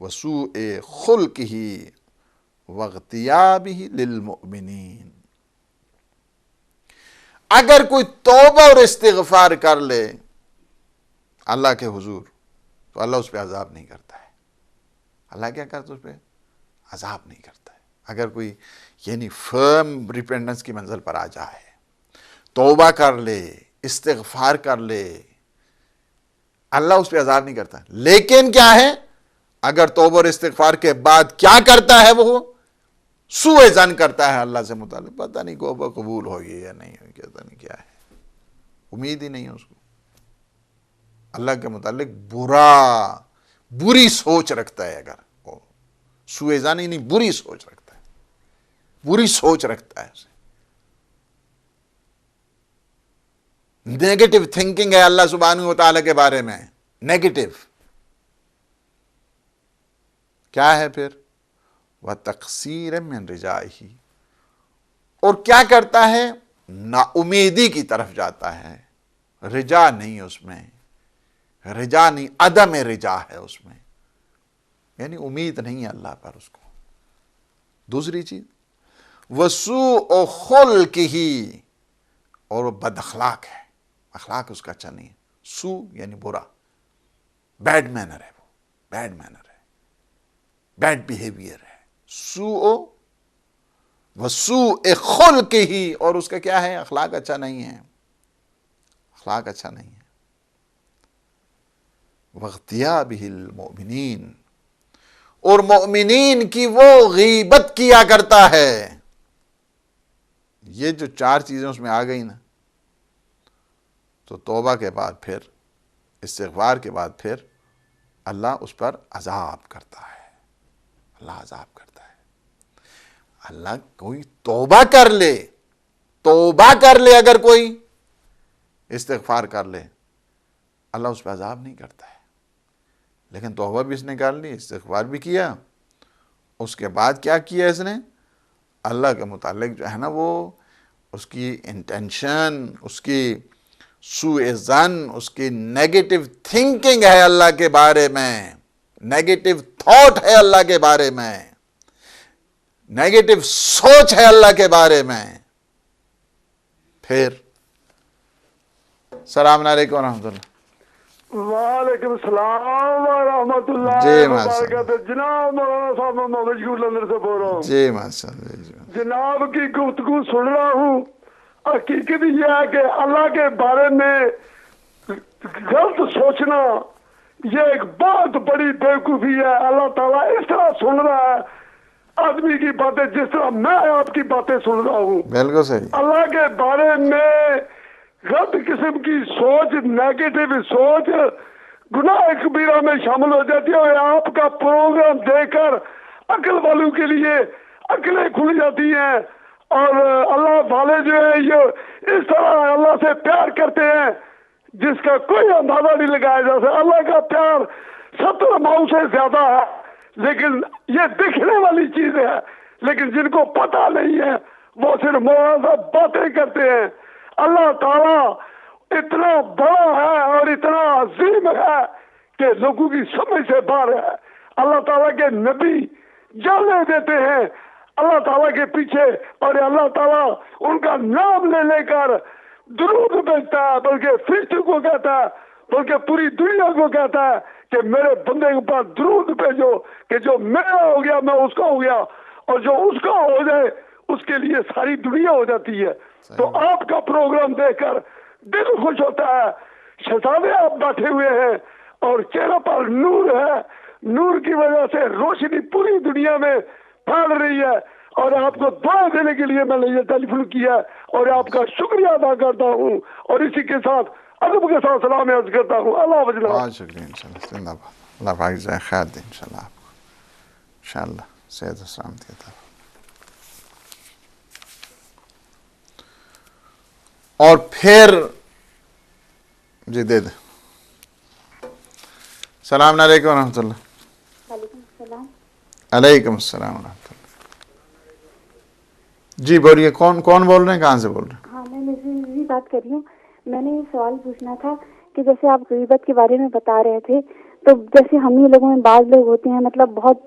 وسوء خلقہ واغتیابہ للمؤمنین۔ اگر کوئی توبہ اور استغفار کر لے اللہ کے حضور تو اللہ اس پہ عذاب نہیں کرتا ہے۔ اللہ کیا کرتا ہے؟ اس پہ عذاب نہیں کرتا ہے۔ اگر کوئی یعنی فرم ریپینٹنس کی منزل پر آ جائے، توبہ کر لے، استغفار کر لے، اللہ اس پہ عذاب نہیں کرتا۔ لیکن کیا ہے، اگر توبہ اور استغفار کے بعد کیا کرتا ہے، وہ سوء ظن کرتا ہے اللہ سے متعلق، پتہ نہیں توبہ قبول ہوگی یا نہیں ہوگی، پتہ نہیں کیا ہے، امید ہی نہیں ہے اس کو، اللہ کے متعلق بری سوچ رکھتا ہے۔ اگر وہ سوء ظن ہی نہیں، بری سوچ رکھتا ہے، بری سوچ رکھتا ہے، اسے نیگیٹو تھنکنگ ہے اللہ سبحانہ و تعالیٰ کے بارے میں، نیگیٹو۔ کیا ہے پھر؟ وَتَقْصِيرًا مِّن رِجَائِهِ، اور کیا کرتا ہے؟ نا امیدی کی طرف جاتا ہے، رجا نہیں اس میں، رجا نہیں، عدم رجا ہے اس میں، یعنی امید نہیں ہے اللہ پر اس کو۔ دوسری چیز وَسُوءُ خُلْقِهِ، اور وہ بد اخلاق ہے، اخلاق اس کا اچھا نہیں ہے، سو یعنی برا، بیڈ مینر ہے، وہ بیڈ مینر ہے، بیڈ بیہیویئر ہے۔ وَسُوءِ خُلْقِهِ، اور اس کا کیا ہے؟ اخلاق اچھا نہیں ہے، اخلاق اچھا نہیں ہے۔ وَاغْتِيَابِهِ الْمُؤْمِنِينَ، اور مومنین کی وہ غیبت کیا کرتا ہے۔ یہ جو چار چیزیں اس میں آ گئی نا، تو توبہ کے بعد پھر استغفار کے بعد پھر اللہ اس پر عذاب کرتا ہے، اللہ عذاب کرتا ہے۔ اللہ کوئی توبہ کر لے، توبہ کر لے، اگر کوئی استغفار کر لے، اللہ اس پہ عذاب نہیں کرتا ہے۔ لیکن توبہ بھی اس نے کر لی، استغفار بھی کیا، اس کے بعد کیا کیا اس نے؟ اللہ کے متعلق جو ہے نا وہ اس کی انٹینشن، اس کی سوء ظن، اس کی نیگیٹو تھنکنگ ہے اللہ کے بارے میں، نیگیٹو تھاٹ ہے اللہ کے بارے میں، نیگیٹو سوچ ہے اللہ کے بارے میں۔ پھر السلام علیکم ورحمۃ اللہ۔ وعلیکم السلام ورحمۃ اللہ جی ماشاء اللہ، وبرکاتہ. جناب مولانا صاحب میں محمد شکور لندن سے بول رہا ہوں. جی ماشاء اللہ، جی جناب کی گفتگو سن رہا ہوں. حقیقت یہ ہے کہ اللہ کے بارے میں غلط سوچنا یہ ایک بہت بڑی بیوقوفی ہے. اللہ تعالیٰ اس طرح سن رہا ہے آدمی کی باتیں جس طرح میں آپ کی باتیں سن رہا ہوں. بالکل صحیح. اللہ کے بارے میں غلط قسم کی سوچ، نیگیٹو سوچ گناہ کبیرہ میں شامل ہو جاتی ہے. اور آپ کا پروگرام دیکھ کر عقل والوں کے لیے عقلیں کھل جاتی ہیں. اور اللہ والے جو ہے یہ اس طرح اللہ سے پیار کرتے ہیں جس کا کوئی اندازہ نہیں لگایا جا سکتا. اللہ کا پیار 70 ماؤں سے زیادہ ہے، لیکن یہ دکھنے والی چیز ہے. لیکن جن کو پتہ نہیں ہے وہ صرف مولانا باتیں کرتے ہیں. اللہ تعالیٰ اتنا بڑا ہے اور اتنا عظیم ہے کہ لوگوں کی سمجھ سے باہر ہے. اللہ تعالیٰ کے نبی جانے دیتے ہیں اللہ تعالیٰ کے پیچھے، اور اللہ تعالیٰ ان کا نام لے لے کر درود بھیجتا ہے، بلکہ فرشتوں کو کہتا ہے، بلکہ پوری دنیا کو کہتا ہے کہ میرے بندے کے پاس درود بھیجو کہ جو میرا ہو گیا میں اس کا ہو گیا، اور جو اس کا ہو جائے اس کے لیے ساری دنیا ہو جاتی ہے. تو آپ کا پروگرام دیکھ کر دل خوش ہوتا ہے. شہزادے آپ بیٹھے ہوئے ہیں اور چہرہ پر نور ہے، نور کی وجہ سے روشنی پوری دنیا میں پھیل رہی ہے. اور آپ کو دعا دینے کے لیے میں نے یہ ٹیلی فون کیا اور آپ کا شکریہ ادا کرتا ہوں. اور اسی کے ساتھ ادب کے ساتھ سلام عرض کرتا ہوں. اللہ حافظ جناب. بہت شکریہ. انشاءاللہ زندہ باد. اللہ پاک جزائے خیر دے انشاءاللہ آپ کو، انشاءاللہ صحت و سلامتی عطا فرمائے. اور پھر جی دے دیں. السلام علیکم ورحمۃ اللہ. وعلیکم السلام. علیکم السلام ورحمۃ اللہ. جی بولیے، کون بول رہے ہیں، کہاں سے بول رہے ہیں؟ ہاں میں مزید بات کر رہی ہوں. میں نے یہ سوال پوچھنا تھا کہ جیسے آپ غیبت کے بارے میں بتا رہے تھے، تو جیسے ہم ہی لوگوں میں بعض لوگ ہوتے ہیں مطلب بہت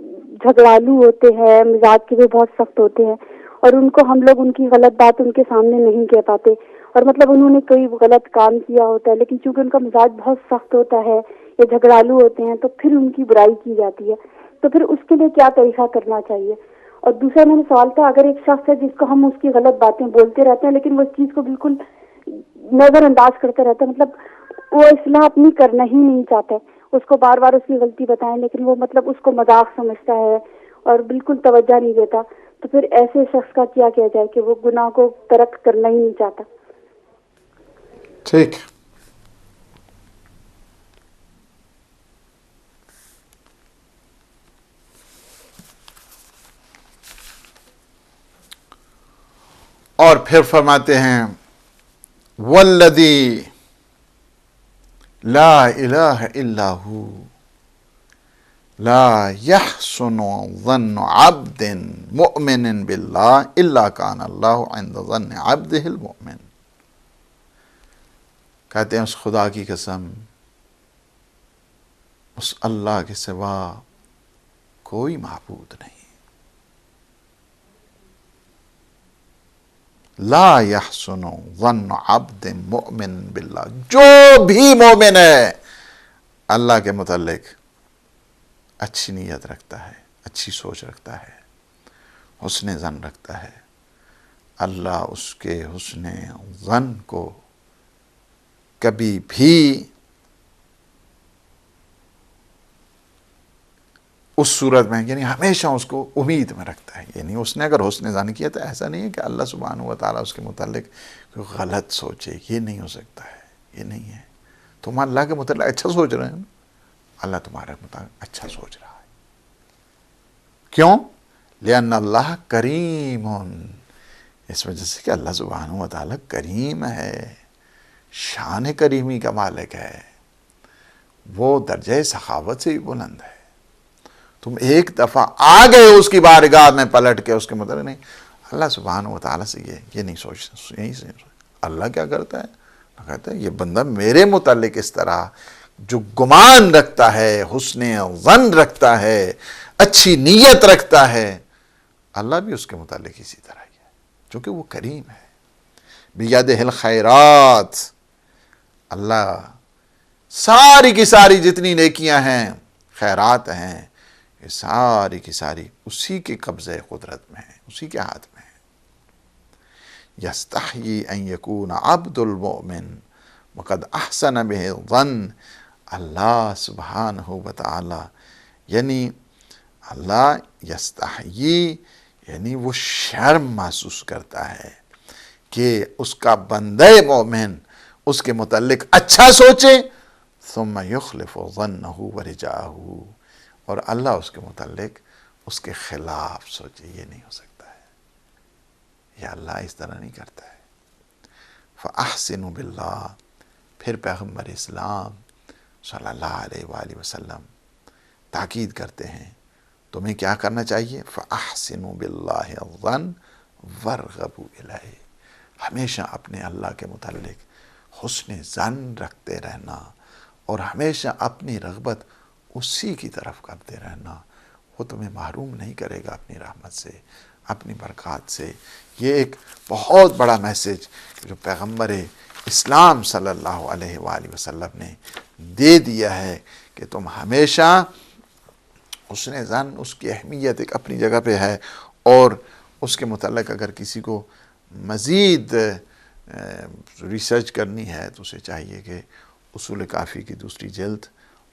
جھگڑالو ہوتے ہیں، مزاج کے بھی بہت سخت ہوتے ہیں، اور ان کو ہم لوگ ان کی غلط بات ان کے سامنے نہیں کہہ پاتے، اور مطلب انہوں نے کوئی غلط کام کیا ہوتا ہے لیکن چونکہ ان کا مزاج بہت سخت ہوتا ہے یا جھگڑالو ہوتے ہیں تو پھر ان کی برائی کی جاتی ہے. تو پھر اس کے لیے کیا طریقہ کرنا چاہیے؟ اور دوسرا میرا سوال تھا، اگر ایک شخص ہے جس کو ہم اس کی غلط باتیں بولتے رہتے ہیں لیکن وہ اس چیز کو بالکل نظر انداز کرتا رہتا ہے، مطلب وہ اصلاح اپنی کرنا ہی نہیں چاہتا ہے، اس کو بار بار اس کی غلطی بتائیں لیکن وہ مطلب اس کو مذاق سمجھتا ہے اور بالکل توجہ نہیں دیتا، تو پھر ایسے شخص کا کیا کیا جائے کہ وہ گناہ کو ترک کرنا ہی نہیں چاہتا؟ ٹھیک. اور پھر فرماتے ہیں والذی لا الہ الا ہو لا یحسن ظن عبد مؤمن باللہ الا کان اللہ عند ظن عبدہ المؤمن. کہتے ہیں اس خدا کی قسم، اس اللہ کے سوا کوئی معبود نہیں. لا یحسن ظن عبد مؤمن باللہ، جو بھی مومن ہے اللہ کے متعلق اچھی نیت رکھتا ہے، اچھی سوچ رکھتا ہے، حسن ظن رکھتا ہے، اللہ اس کے حسن ظن کو کبھی بھی اس صورت میں یعنی ہمیشہ اس کو امید میں رکھتا ہے. یعنی اس نے اگر حسن ظن کیا تو ایسا نہیں ہے کہ اللہ سبحانہ و تعالیٰ اس کے متعلق کوئی غلط سوچے، یہ نہیں ہو سکتا ہے، یہ نہیں ہے. تم اللہ کے متعلق اچھا سوچ رہے ہیں، اللہ تمہارے متعلق اچھا سوچ رہا ہے. کیوں؟ لأن اللہ کریم، اس وجہ سے کہ اللہ سبحانہ و تعالیٰ کریم ہے، شان کریمی کا مالک ہے، وہ درجہ سخاوت سے ہی بلند ہے. تم ایک دفعہ آ گئے اس کی بارگاہ میں پلٹ کے اس کے متعلق نہیں، اللہ سبحانہ و تعالیٰ سے یہ نہیں سوچتا. یہی سے اللہ کیا کرتا ہے، اللہ کہتا ہے یہ بندہ میرے متعلق اس طرح جو گمان رکھتا ہے، حسن ظن رکھتا ہے، اچھی نیت رکھتا ہے، اللہ بھی اس کے متعلق اسی طرح ہی ہے، چونکہ وہ کریم ہے. بیدہ الخیرات، اللہ ساری کی ساری جتنی نیکیاں ہیں، خیرات ہیں، یہ ساری کی ساری اسی کے قبضے قدرت میں ہیں، اسی کے ہاتھ میں ہیں۔ یستحیی ان یکون عبد المؤمن وقد احسن بہ الظن، اللہ سبحانہ وتعالی یعنی اللہ یستحیی یعنی وہ شرم محسوس کرتا ہے کہ اس کا بندہ مومن اس کے متعلق اچھا سوچے، ثم یخلف ظنہ ورجاہ، اور اللہ اس کے متعلق اس کے خلاف سوچے، یہ نہیں ہو سکتا ہے، یہ اللہ اس طرح نہیں کرتا ہے۔ فاحسنوا باللہ، پھر پیغمبر اسلام صلی اللہ علیہ وآلہ وسلم تاکید کرتے ہیں تمہیں کیا کرنا چاہیے؟ فاحسنوا باللہ الظن وارغبوا الیہ، ہمیشہ اپنے اللہ کے متعلق حسن ظن رکھتے رہنا اور ہمیشہ اپنی رغبت اسی کی طرف کرتے رہنا، وہ تمہیں محروم نہیں کرے گا اپنی رحمت سے، اپنی برکات سے۔ یہ ایک بہت بڑا میسج جو پیغمبر اسلام صلی اللہ علیہ وآلہ وسلم نے دے دیا ہے کہ تم ہمیشہ حسن ظن، اس کی اہمیت ایک اپنی جگہ پہ ہے، اور اس کے متعلق اگر کسی کو مزید ریسرچ کرنی ہے تو اسے چاہیے کہ اصول کافی کی دوسری جلد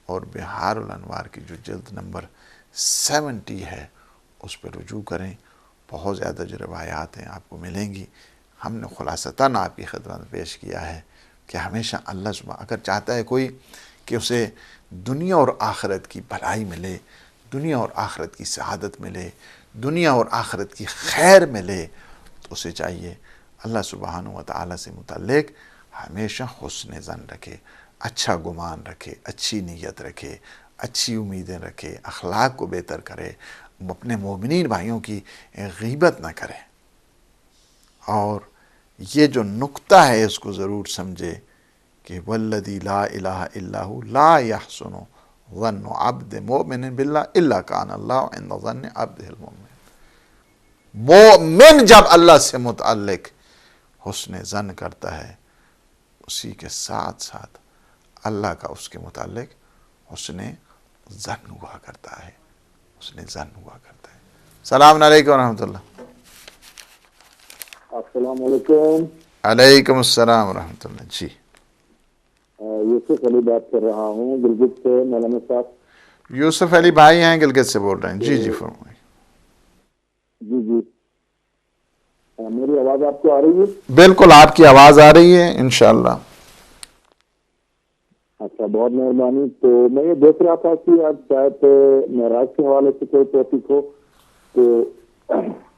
اور بحار الانوار کی جو جلد نمبر 70 ہے اس پہ رجوع کریں، بہت زیادہ جو روایات ہیں آپ کو ملیں گی۔ ہم نے خلاصتاً آپ کی خدمت میں پیش کیا ہے کہ ہمیشہ اللہ سبحانہ اگر چاہتا ہے کوئی کہ اسے دنیا اور آخرت کی بھلائی ملے، دنیا اور آخرت کی سعادت ملے، دنیا اور آخرت کی خیر ملے، تو اسے چاہیے اللہ سبحانہ وتعالی سے متعلق ہمیشہ حسن ظن رکھے، اچھا گمان رکھے، اچھی نیت رکھے، اچھی امیدیں رکھے، اخلاق کو بہتر کرے، اپنے مومنین بھائیوں کی غیبت نہ کرے، اور یہ جو نقطہ ہے اس کو ضرور سمجھے کہ والذی لا الہ الا ہو لا یحسن ظن عبد مؤمن باللہ الا کان اللہ عند ظن عبدہ المؤمن۔ مومن جب اللہ سے متعلق حسن ظن کرتا ہے، اسی کے ساتھ ساتھ اللہ کا اس کے متعلق حسن ظن ہوا کرتا ہے، حسن ظن ہوا کرتا ہے۔ السلام علیکم ورحمۃ اللہ۔ السلام علیکم۔ علیکم السلام ورحمۃ اللہ۔ جی یوسف علی بات کر رہا ہوں گلگت سے، مولانا صاحب۔ یوسف علی بھائی ہیں گلگت سے بول رہے ہیں؟ جی فرمائیں۔ جی میری آواز آپ کو آ رہی ہے؟ بالکل آپ کی آواز آ رہی ہے انشاءاللہ۔ اچھا، بہت مہربانی۔ تو میں یہ دیکھ رہا تھا کہ آج شاید معراج کے حوالے سے کوئی ٹاپک ہو، تو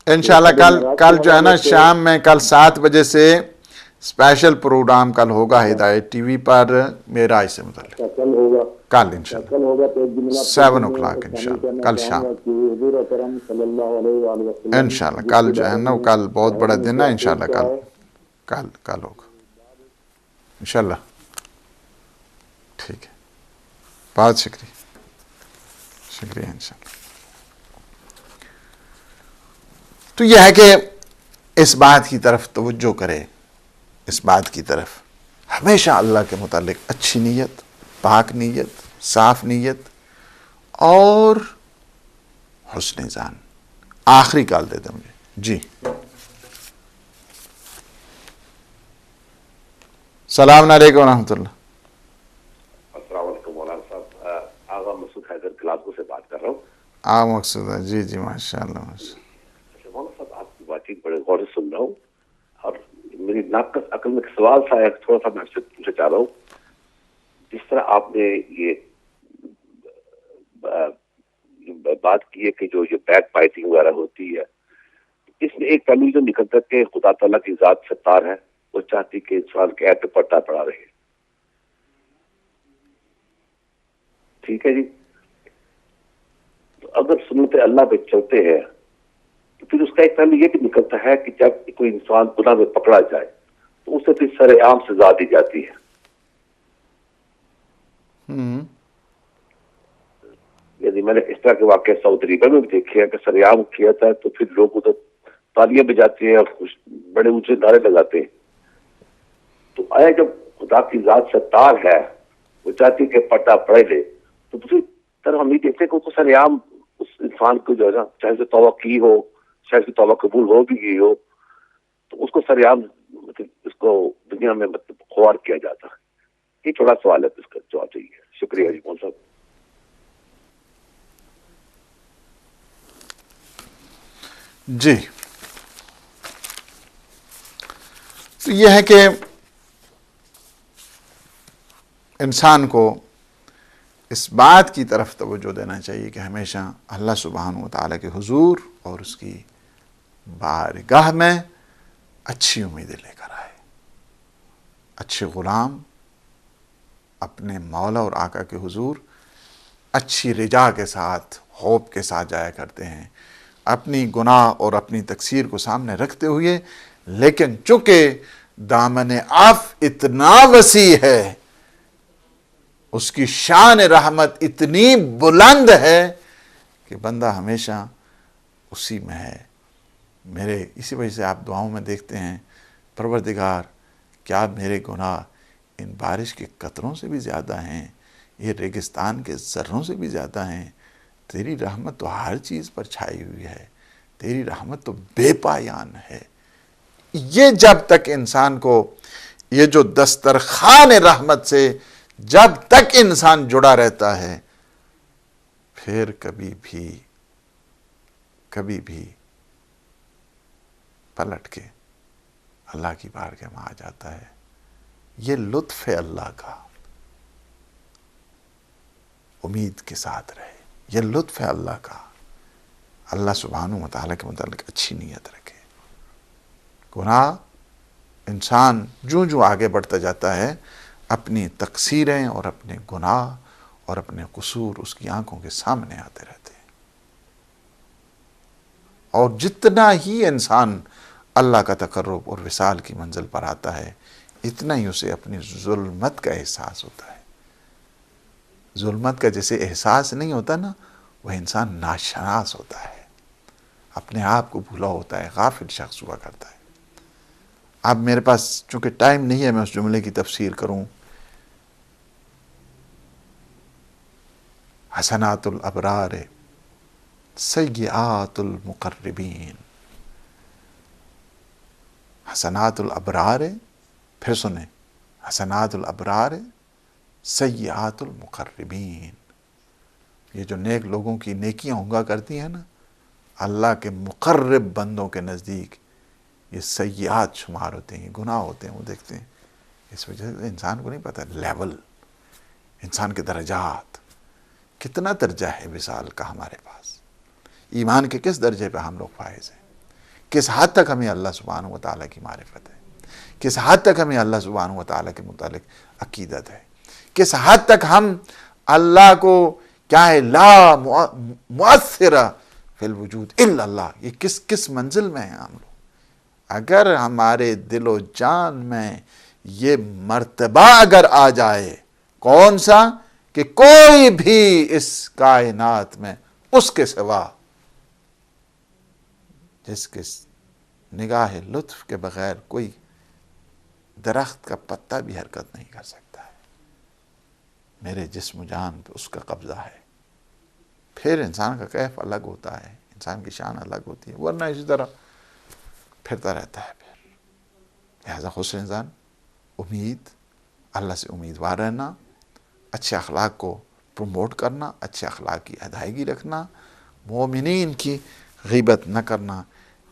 انشاءاللہ کل جو ہے نا شام میں کل 7 بجے سے اسپیشل پروگرام کل ہوگا ہدایت ٹی وی پر معراج سے متعلق۔ کل ہوگا، کل انشاءاللہ کل ہوگا تو 7 o'clock انشاءاللہ، کل شام حضور اکرم صلی اللہ علیہ وآلہ وسلم انشاءاللہ۔ کل جو ہے نا وہ کل بہت بڑا دن ہے انشاءاللہ، کل ہوگا انشاءاللہ۔ ٹھیک ہے، بہت شکریہ انشاءاللہ۔ تو یہ ہے کہ اس بات کی طرف توجہ کرے، اس بات کی طرف ہمیشہ اللہ کے متعلق اچھی نیت، پاک نیت، صاف نیت اور حسن ظن۔ آخری کال دے دیں مجھے۔ جی السلام علیکم ورحمۃ اللہ۔ السلام علیکم مولانا صاحب، آغا مسعود حیدر گلاسگو سے بات کر رہا ہوں۔ آپ مقصود ہے؟ جی ماشاء اللہ۔ مولانا صاحب آپ کی بات چیت بڑے غور سے سن رہا ہوں، اور میری ناقص عقل میں ایک سوال سا ہے، تھوڑا سا میں آپ سے پوچھنا چاہ رہا ہوں۔ جس طرح آپ نے یہ بات کی ہے کہ جو یہ بیک فائٹنگ وغیرہ ہوتی ہے، اس میں ایک پہلو جو نکلتا ہے کہ خدا تعالیٰ کی ذات ستار ہے، وہ چاہتی کہ انسان کے عیب پہ پردہ پڑا رہے۔ ٹھیک ہے جی، تو اگر سنت اللہ پہ چلتے ہیں تو پھر اس کا ایک پہلو یہ بھی نکلتا ہے کہ جب کوئی انسان گناہ میں پکڑا جائے تو اسے پھر سر عام سزا دی جاتی ہے۔ یعنی میں نے اس طرح کے واقعہ سعودی عرب میں بھی دیکھے ہیں کہ سر عام کیا جاتا ہے تو پھر لوگ ادھر تالیاں بجاتے ہیں اور بڑے اونچے نعرے لگاتے ہیں۔ تو آیا جب خدا کی ذات ستار ہے وہ چاہتی کہ پڑھتا پڑھ لے. تو دوسری طرف ہم یہ دیکھتے ہیں کہ اس کو سریعام اس انسان کو جو ہے نا، چاہے اسے توبہ کی ہو، شاید اس کی توبہ قبول ہو بھی گئی ہو، تو اس کو سریعام مطلب اس کو دنیا میں مطلب خوار کیا جاتا ہے. یہ تھوڑا سوال ہے، اس کا جواب چاہیے. شکریہ جی مول صاحب. جی، تو یہ ہے کہ انسان کو اس بات کی طرف توجہ دینا چاہیے کہ ہمیشہ اللہ سبحانہ و تعالیٰ کے حضور اور اس کی بارگاہ میں اچھی امیدیں لے کر آئے. اچھے غلام اپنے مولا اور آقا کے حضور اچھی رجا کے ساتھ، ہوپ کے ساتھ جایا کرتے ہیں، اپنی گناہ اور اپنی تقصیر کو سامنے رکھتے ہوئے. لیکن چونکہ دامن عفو اتنا وسیع ہے، اس کی شان رحمت اتنی بلند ہے کہ بندہ ہمیشہ اسی میں ہے. اسی وجہ سے آپ دعاؤں میں دیکھتے ہیں، پروردگار کیا میرے گناہ ان بارش کے قطروں سے بھی زیادہ ہیں، یہ ریگستان کے ذروں سے بھی زیادہ ہیں. تیری رحمت تو ہر چیز پر چھائی ہوئی ہے، تیری رحمت تو بے پایان ہے. یہ جب تک انسان کو یہ جو دسترخوان رحمت سے جب تک انسان جڑا رہتا ہے، پھر کبھی بھی پلٹ کے اللہ کی بارگاہ میں آ جاتا ہے. یہ لطف ہے اللہ کا. امید کے ساتھ رہے، یہ لطف ہے اللہ کا. اللہ سبحانہ و تعالیٰ کے متعلق اچھی نیت رکھے. گناہ انسان جو آگے بڑھتا جاتا ہے، اپنی تقصیریں اور اپنے گناہ اور اپنے قصور اس کی آنکھوں کے سامنے آتے رہتے ہیں. اور جتنا ہی انسان اللہ کا تقرب اور وصال کی منزل پر آتا ہے، اتنا ہی اسے اپنی ظلمت کا احساس ہوتا ہے. ظلمت کا جیسے احساس نہیں ہوتا نا، وہ انسان ناشناس ہوتا ہے، اپنے آپ کو بھولا ہوتا ہے، غافل شخص ہوا کرتا ہے. اب میرے پاس چونکہ ٹائم نہیں ہے میں اس جملے کی تفسیر کروں. حسنات الابرار سیئات المقربین. حسنات الابرار، پھر سنیں، حسنات الابرار سیئات المقربین. یہ جو نیک لوگوں کی نیکیاں ہونگا کرتی ہیں نا، اللہ کے مقرب بندوں کے نزدیک یہ سیئات شمار ہوتے ہیں، گناہ ہوتے ہیں. وہ دیکھتے ہیں، اس وجہ سے انسان کو نہیں پتہ لیول، انسان کے درجات، کتنا درجہ ہے وصال کا ہمارے پاس، ایمان کے کس درجے پہ ہم لوگ فائز ہیں، کس حد تک ہمیں اللہ سبحانہ و تعالیٰ کی معرفت ہے، کس حد تک ہمیں اللہ سبحانہ و تعالیٰ کے متعلق عقیدت ہے، کس حد تک ہم اللہ کو کیا ہے لا مؤثر فی الوجود الا اللہ، یہ کس منزل میں ہیں ہم لوگ. اگر ہمارے دل و جان میں یہ مرتبہ اگر آ جائے، کون سا؟ کہ کوئی بھی اس کائنات میں اس کے سوا جس کے نگاہ لطف کے بغیر کوئی درخت کا پتا بھی حرکت نہیں کر سکتا ہے، میرے جسم و جان پہ اس کا قبضہ ہے. پھر انسان کا کیف الگ ہوتا ہے، انسان کی شان الگ ہوتی ہے، ورنہ اسی طرح پھرتا رہتا ہے. پھر لہذا حسن انسان، امید، اللہ سے امیدوار رہنا، اچھے اخلاق کو پروموٹ کرنا، اچھے اخلاق کی ادائیگی رکھنا، مومنین کی غیبت نہ کرنا.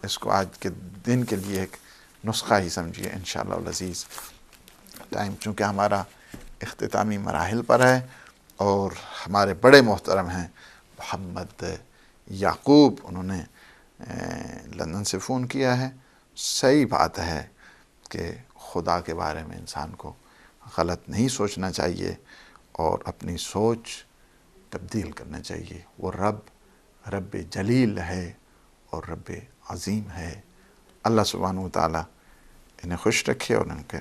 اس کو آج کے دن کے لیے ایک نسخہ ہی سمجھیے انشاءاللہ العزیز. ٹائم چونکہ ہمارا اختتامی مراحل پر ہے اور ہمارے بڑے محترم ہیں محمد یعقوب، انہوں نے لندن سے فون کیا ہے. صحیح بات ہے کہ خدا کے بارے میں انسان کو غلط نہیں سوچنا چاہیے اور اپنی سوچ تبدیل کرنا چاہیے. وہ رب جلیل ہے اور رب عظیم ہے. اللہ سبحانہ و تعالیٰ انہیں خوش رکھے اور ان کے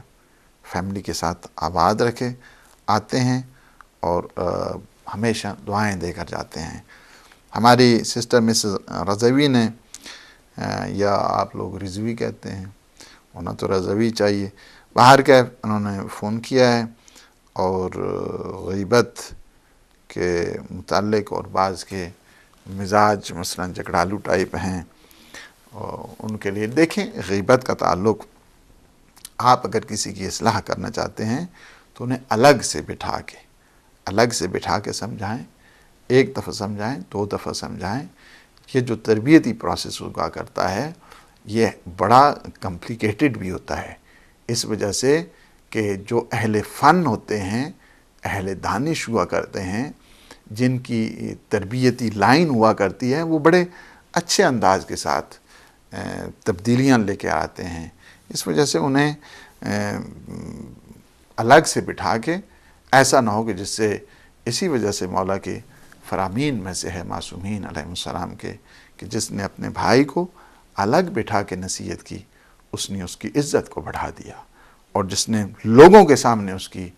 فیملی کے ساتھ آباد رکھے. آتے ہیں اور ہمیشہ دعائیں دے کر جاتے ہیں. ہماری سسٹر مسز رضوی نے، یا آپ لوگ رضوی کہتے ہیں، انہیں تو رضوی چاہیے، باہر کا انہوں نے فون کیا ہے اور غیبت کے متعلق اور بعض کے مزاج مثلا جھگڑالو ٹائپ ہیں، ان کے لیے دیکھیں غیبت کا تعلق، آپ اگر کسی کی اصلاح کرنا چاہتے ہیں تو انہیں الگ سے بٹھا کے سمجھائیں، ایک دفعہ سمجھائیں، 2 دفعہ سمجھائیں۔ یہ جو تربیتی پروسیس ہوا کرتا ہے یہ بڑا کمپلیکیٹڈ بھی ہوتا ہے، اس وجہ سے کہ جو اہل فن ہوتے ہیں، اہل دانش ہوا کرتے ہیں، جن کی تربیتی لائن ہوا کرتی ہے، وہ بڑے اچھے انداز کے ساتھ تبدیلیاں لے کے آتے ہیں۔ اس وجہ سے انہیں الگ سے بٹھا کے، ایسا نہ ہو کہ جس سے اسی وجہ سے مولا کے فرامین میں سے ہے معصومین علیہ السلام کے کہ جس نے اپنے بھائی کو الگ بٹھا کے نصیحت کی اس نے اس کی عزت کو بڑھا دیا، اور جس نے لوگوں کے سامنے اس کی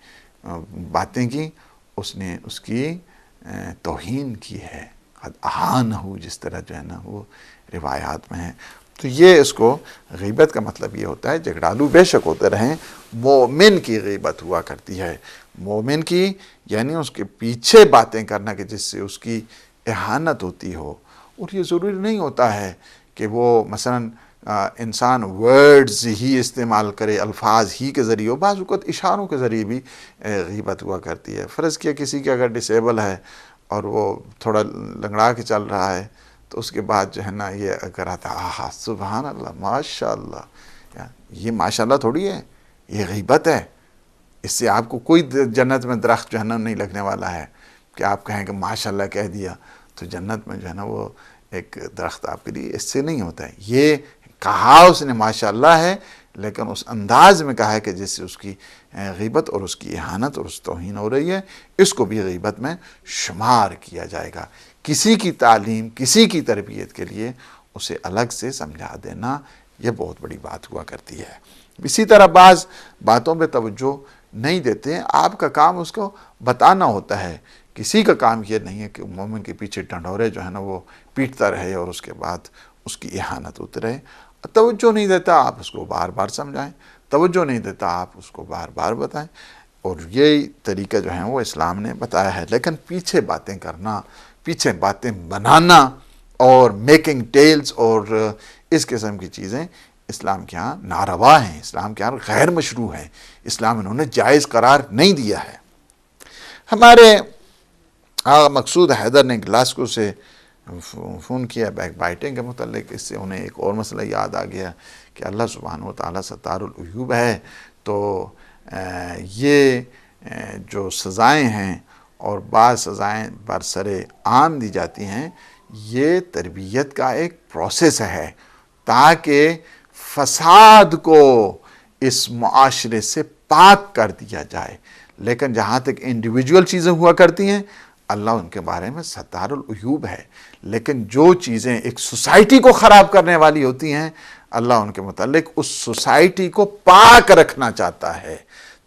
باتیں کی اس نے اس کی توہین کی ہے، قد اہانہ، جس طرح جو ہے نا وہ روایات میں ہے۔ تو یہ اس کو غیبت کا مطلب یہ ہوتا ہے، جھگڑالو بے شک ہوتے رہیں، مومن کی غیبت ہوا کرتی ہے، مومن کی یعنی اس کے پیچھے باتیں کرنا کہ جس سے اس کی اہانت ہوتی ہو۔ اور یہ ضروری نہیں ہوتا ہے کہ وہ مثلا انسان ورڈز ہی استعمال کرے، الفاظ ہی کے ذریعے ہو، بعض اوقات اشاروں کے ذریعے بھی غیبت ہوا کرتی ہے۔ فرض کیا کسی کے اگر ڈسیبل ہے اور وہ تھوڑا لنگڑا کے چل رہا ہے تو اس کے بعد جو ہے نا یہ اگر آتا ہے سبحان اللہ ماشاء اللہ، یہ ماشاء اللہ تھوڑی ہے، یہ غیبت ہے۔ اس سے آپ کو کوئی جنت میں درخت جو ہے نا نہیں لگنے والا ہے کہ آپ کہیں کہ ماشاء اللہ کہہ دیا تو جنت میں جو ہے نا وہ ایک درخت آپ کے لیے، اس سے نہیں ہوتا ہے۔ یہ کہا اس نے ماشاء اللہ ہے، لیکن اس انداز میں کہا ہے کہ جس سے اس کی غیبت اور اس کی اہانت اور اس توہین ہو رہی ہے، اس کو بھی غیبت میں شمار کیا جائے گا۔ کسی کی تعلیم، کسی کی تربیت کے لیے اسے الگ سے سمجھا دینا یہ بہت بڑی بات ہوا کرتی ہے۔ اسی طرح بعض باتوں پہ توجہ نہیں دیتے ہیں، آپ کا کام اس کو بتانا ہوتا ہے۔ کسی کا کام یہ نہیں ہے کہ مومن کے پیچھے ڈنڈورے جو ہے نا وہ پیٹتا رہے اور اس کے بعد اس کی اہانت ہوتی رہے۔ توجہ نہیں دیتا آپ اس کو بار بار سمجھائیں، توجہ نہیں دیتا آپ اس کو بار بار بتائیں، اور یہی طریقہ جو ہے وہ اسلام نے بتایا ہے۔ لیکن پیچھے باتیں کرنا، پیچھے باتیں بنانا اور میکنگ ٹیلز اور اس قسم کی چیزیں اسلام کے ہاں ناروا ہیں، اسلام کے ہاں غیر مشروع ہیں، اسلام انہوں نے جائز قرار نہیں دیا ہے۔ ہمارے مقصود حیدر نے گلاسکو سے فون کیا بیک بائٹنگ کے متعلق، اس سے انہیں ایک اور مسئلہ یاد آ گیا کہ اللہ سبحانہ و تعالیٰ ستار العیوب ہے، تو یہ جو سزائیں ہیں اور بعض سزائیں برسر عام دی جاتی ہیں، یہ تربیت کا ایک پروسیس ہے تاکہ فساد کو اس معاشرے سے پاک کر دیا جائے۔ لیکن جہاں تک انڈیویجول چیزیں ہوا کرتی ہیں اللہ ان کے بارے میں ستار العیوب ہے، لیکن جو چیزیں ایک سوسائٹی کو خراب کرنے والی ہوتی ہیں اللہ ان کے متعلق اس سوسائٹی کو پاک رکھنا چاہتا ہے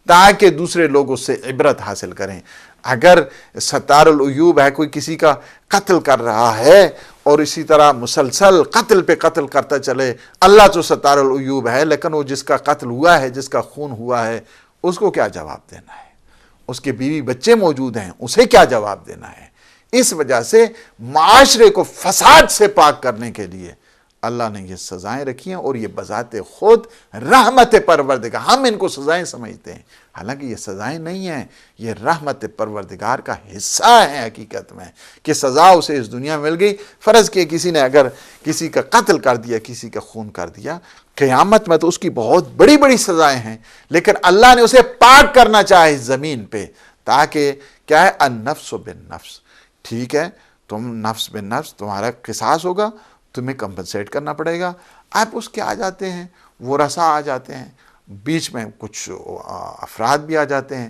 تاکہ دوسرے لوگ اس سے عبرت حاصل کریں۔ اگر ستار العیوب ہے، کوئی کسی کا قتل کر رہا ہے اور اسی طرح مسلسل قتل پہ قتل کرتا چلے، اللہ تو ستار العیوب ہے، لیکن وہ جس کا قتل ہوا ہے، جس کا خون ہوا ہے، اس کو کیا جواب دینا ہے؟ اس کے بیوی بچے موجود ہیں، اسے کیا جواب دینا ہے؟ اس وجہ سے معاشرے کو فساد سے پاک کرنے کے لیے اللہ نے یہ سزائیں رکھی ہیں، اور یہ بذات خود رحمت پروردگار، ہم ان کو سزائیں سمجھتے ہیں، حالانکہ یہ سزائیں نہیں ہیں، یہ رحمت پروردگار کا حصہ ہے حقیقت میں، کہ سزا اسے اس دنیا میں مل گئی۔ فرض کہ کسی نے اگر کسی کا قتل کر دیا، کسی کا خون کر دیا، قیامت میں تو اس کی بہت بڑی بڑی سزائیں ہیں، لیکن اللہ نے اسے پاک کرنا چاہے اس زمین پہ، تاکہ کیا ہے، النفس بالنفس، ٹھیک ہے، تم نفس بالنفس، تمہارا قصاص ہوگا، تمہیں کمپنسیٹ کرنا پڑے گا۔ آپ اس کے آ جاتے ہیں، ورثاء آ جاتے ہیں، بیچ میں کچھ افراد بھی آ جاتے ہیں،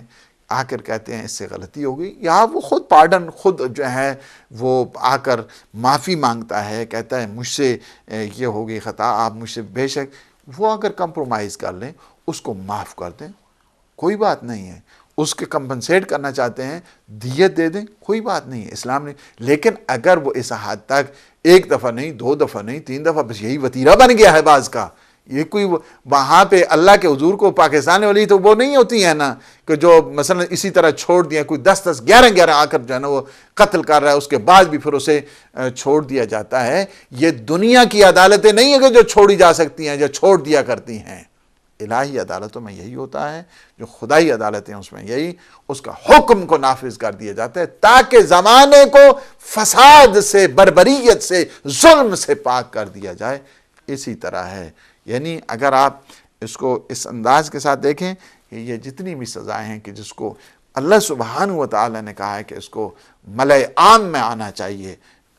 آ کر کہتے ہیں اس سے غلطی ہو گئی، یا وہ خود پارڈن، خود جو ہے وہ آ کر معافی مانگتا ہے، کہتا ہے مجھ سے یہ ہو گئی خطا، آپ مجھ سے بے شک، وہ اگر کمپرومائز کر لیں، اس کو معاف کر دیں، کوئی بات نہیں ہے۔ اس کے کمپنسیٹ کرنا چاہتے ہیں، دیت دے دیں، کوئی بات نہیں ہے اسلام نے۔ لیکن اگر وہ اس حد تک ایک دفعہ نہیں، 2 دفعہ نہیں، 3 دفعہ، بس یہی وتیرہ بن گیا ہے بعض کا، یہ کوئی وہاں پہ اللہ کے حضور کو پاکستان والی تو وہ نہیں ہوتی ہیں نا کہ جو مثلا اسی طرح چھوڑ دیا، کوئی 10 11 11 آ کر جو ہے نا وہ قتل کر رہا ہے، اس کے بعد بھی پھر اسے چھوڑ دیا جاتا ہے۔ یہ دنیا کی عدالتیں نہیں ہیں کہ جو چھوڑی جا سکتی ہیں، جو چھوڑ دیا کرتی ہیں۔ الہی عدالتوں میں یہی ہوتا ہے، جو خدائی عدالتیں اس میں یہی اس کا حکم کو نافذ کر دیا جاتا ہے تاکہ زمانے کو فساد سے، بربریت سے، ظلم سے پاک کر دیا جائے۔ اسی طرح ہے، یعنی اگر آپ اس کو اس انداز کے ساتھ دیکھیں کہ یہ جتنی بھی سزائیں ہیں کہ جس کو اللہ سبحانہ و تعالی نے کہا ہے کہ اس کو ملأ عام میں آنا چاہیے،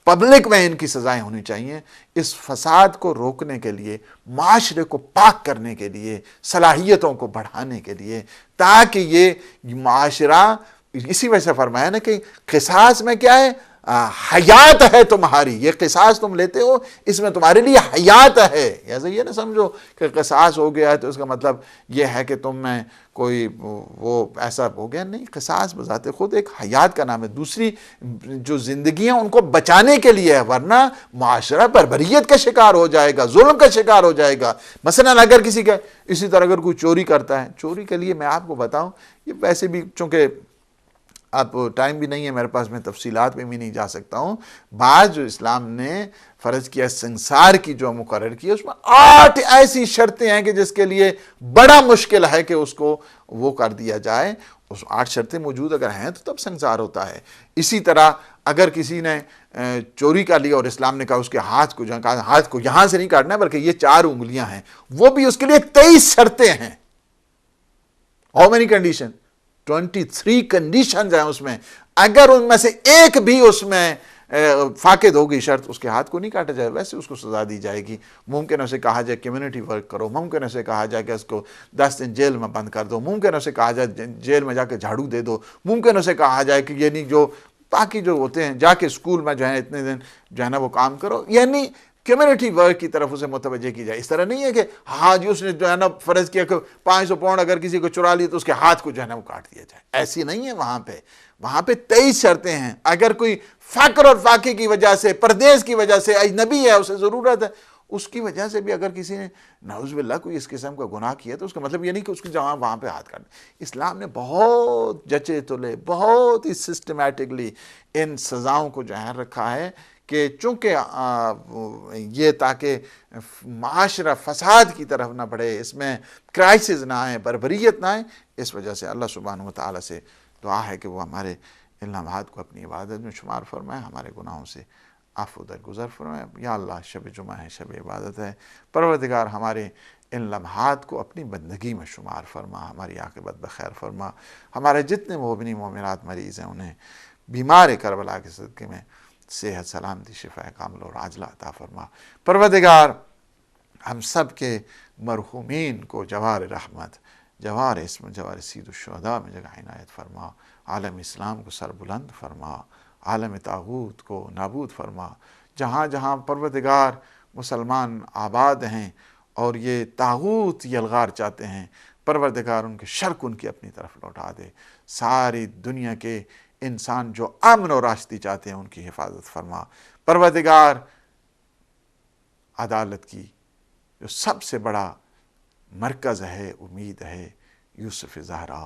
پبلک میں ان کی سزائیں ہونی چاہیے، اس فساد کو روکنے کے لیے، معاشرے کو پاک کرنے کے لیے، صلاحیتوں کو بڑھانے کے لیے، تاکہ یہ معاشرہ، اسی وجہ سے فرمایا نا کہ قصاص میں کیا ہے، حیات ہے تمہاری، یہ قصاص تم لیتے ہو اس میں تمہارے لیے حیات ہے۔ ایسا یہ نہ سمجھو کہ قصاص ہو گیا ہے تو اس کا مطلب یہ ہے کہ تم میں کوئی وہ ایسا ہو گیا، نہیں، قصاص بذات خود ایک حیات کا نام ہے، دوسری جو زندگیاں ان کو بچانے کے لیے ہے، ورنہ معاشرہ بربریت کا شکار ہو جائے گا، ظلم کا شکار ہو جائے گا۔ مثلا اگر کسی کا اسی طرح اگر کوئی چوری کرتا ہے، چوری کے لیے میں آپ کو بتاؤں، یہ ویسے بھی چونکہ اب ٹائم بھی نہیں ہے میرے پاس، میں تفصیلات میں بھی نہیں جا سکتا ہوں، بعض جو اسلام نے فرض کیا سنسار کی جو مقرر کی، اس میں 8 ایسی شرطیں ہیں کہ جس کے لیے بڑا مشکل ہے کہ اس کو وہ کر دیا جائے۔ اس 8 شرطیں موجود اگر ہیں تو تب سنسار ہوتا ہے۔ اسی طرح اگر کسی نے چوری کر لی اور اسلام نے کہا اس کے ہاتھ کو یہاں سے نہیں کاٹنا ہے بلکہ یہ 4 انگلیاں ہیں، وہ بھی اس کے لیے 23 شرطیں ہیں۔ How many condition? 23 کنڈیشنز ہیں اس میں، اگر ان میں سے ایک بھی اس میں فاقد ہوگی شرط، اس کے ہاتھ کو نہیں کاٹا جائے، ویسے اس کو سزا دی جائے گی۔ ممکن ہے اسے کہا جائے کمیونٹی ورک کرو، ممکن ہے اسے کہا جائے کہ اس کو 10 دن جیل میں بند کر دو، ممکن ہے اسے کہا جائے جیل میں جا کے جھاڑو دے دو، ممکن ہے اسے کہا جائے کہ یعنی جو باقی جو ہوتے ہیں جا کے اسکول میں جو ہے اتنے دن جو ہے نا وہ کام کرو، یعنی کمیونٹی ورک کی طرف اسے متوجہ کی جائے۔ اس طرح نہیں ہے کہ ہاں جی اس نے جو ہے نا فرض کیا کہ 500 پاؤنڈ اگر کسی کو چرا لی تو اس کے ہاتھ کو جو ہے نا وہ کاٹ دیا جائے، ایسی نہیں ہے۔ وہاں پہ 23 شرطیں ہیں۔ اگر کوئی فقر اور فاقے کی وجہ سے، پردیس کی وجہ سے، اجنبی ہے، اسے ضرورت ہے، اس کی وجہ سے بھی اگر کسی نے نعوذ باللہ کوئی اس قسم کا گناہ کیا تو اس کا مطلب یہ نہیں کہ اس کی جہاں وہاں پہ ہاتھ کاٹنا۔ اسلام نے بہت جچے تلے، بہت ہی سسٹمیٹکلی ان سزاؤں کو جو ہے رکھا ہے کہ چونکہ یہ تاکہ معاشرہ فساد کی طرف نہ بڑھے، اس میں کرائسس نہ آئے، بربریت نہ آئے، اس وجہ سے اللہ سبحانہ و تعالیٰ سے دعا ہے کہ وہ ہمارے ان لمحات کو اپنی عبادت میں شمار فرمائے، ہمارے گناہوں سے عفو درگزر فرمائے۔ یا اللہ، شب جمعہ ہے، شب عبادت ہے، پروردگار ہمارے ان لمحات کو اپنی بندگی میں شمار فرما، ہماری عاقبت بخیر فرما، ہمارے جتنے مومنین مومنات مریض ہیں انہیں بیمار کربلا کے صدقے میں صحت، سلامتی، شفا کامل اور عاجلہ عطا فرما۔ پروردگار ہم سب کے مرحومین کو جوار رحمت، جوار اسم، جوار سید الشہداء میں جگہ عنایت فرما، عالم اسلام کو سر بلند فرما، عالم طاغوت کو نابود فرما۔ جہاں جہاں پروردگار مسلمان آباد ہیں اور یہ طاغوت یلغار چاہتے ہیں، پروردگار ان کے شر کو ان کی اپنی طرف لوٹا دے۔ ساری دنیا کے انسان جو امن و راشدی چاہتے ہیں ان کی حفاظت فرما۔ پروردگار عدالت کی جو سب سے بڑا مرکز ہے، امید ہے، یوسف زہرا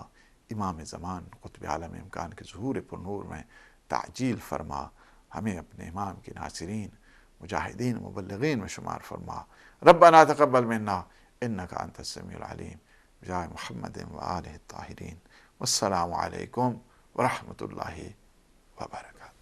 امام زمان قطب عالم امکان کے ظہور پر نور میں تعجیل فرما، ہمیں اپنے امام کے ناصرین، مجاہدین، مبلغین میں شمار فرما۔ ربنا تقبل منا انک انت السمیع العلیم، بجاہ محمد وآلہ الطاہرین۔ والسلام علیکم ورحمۃ اللہ وبرکاتہ۔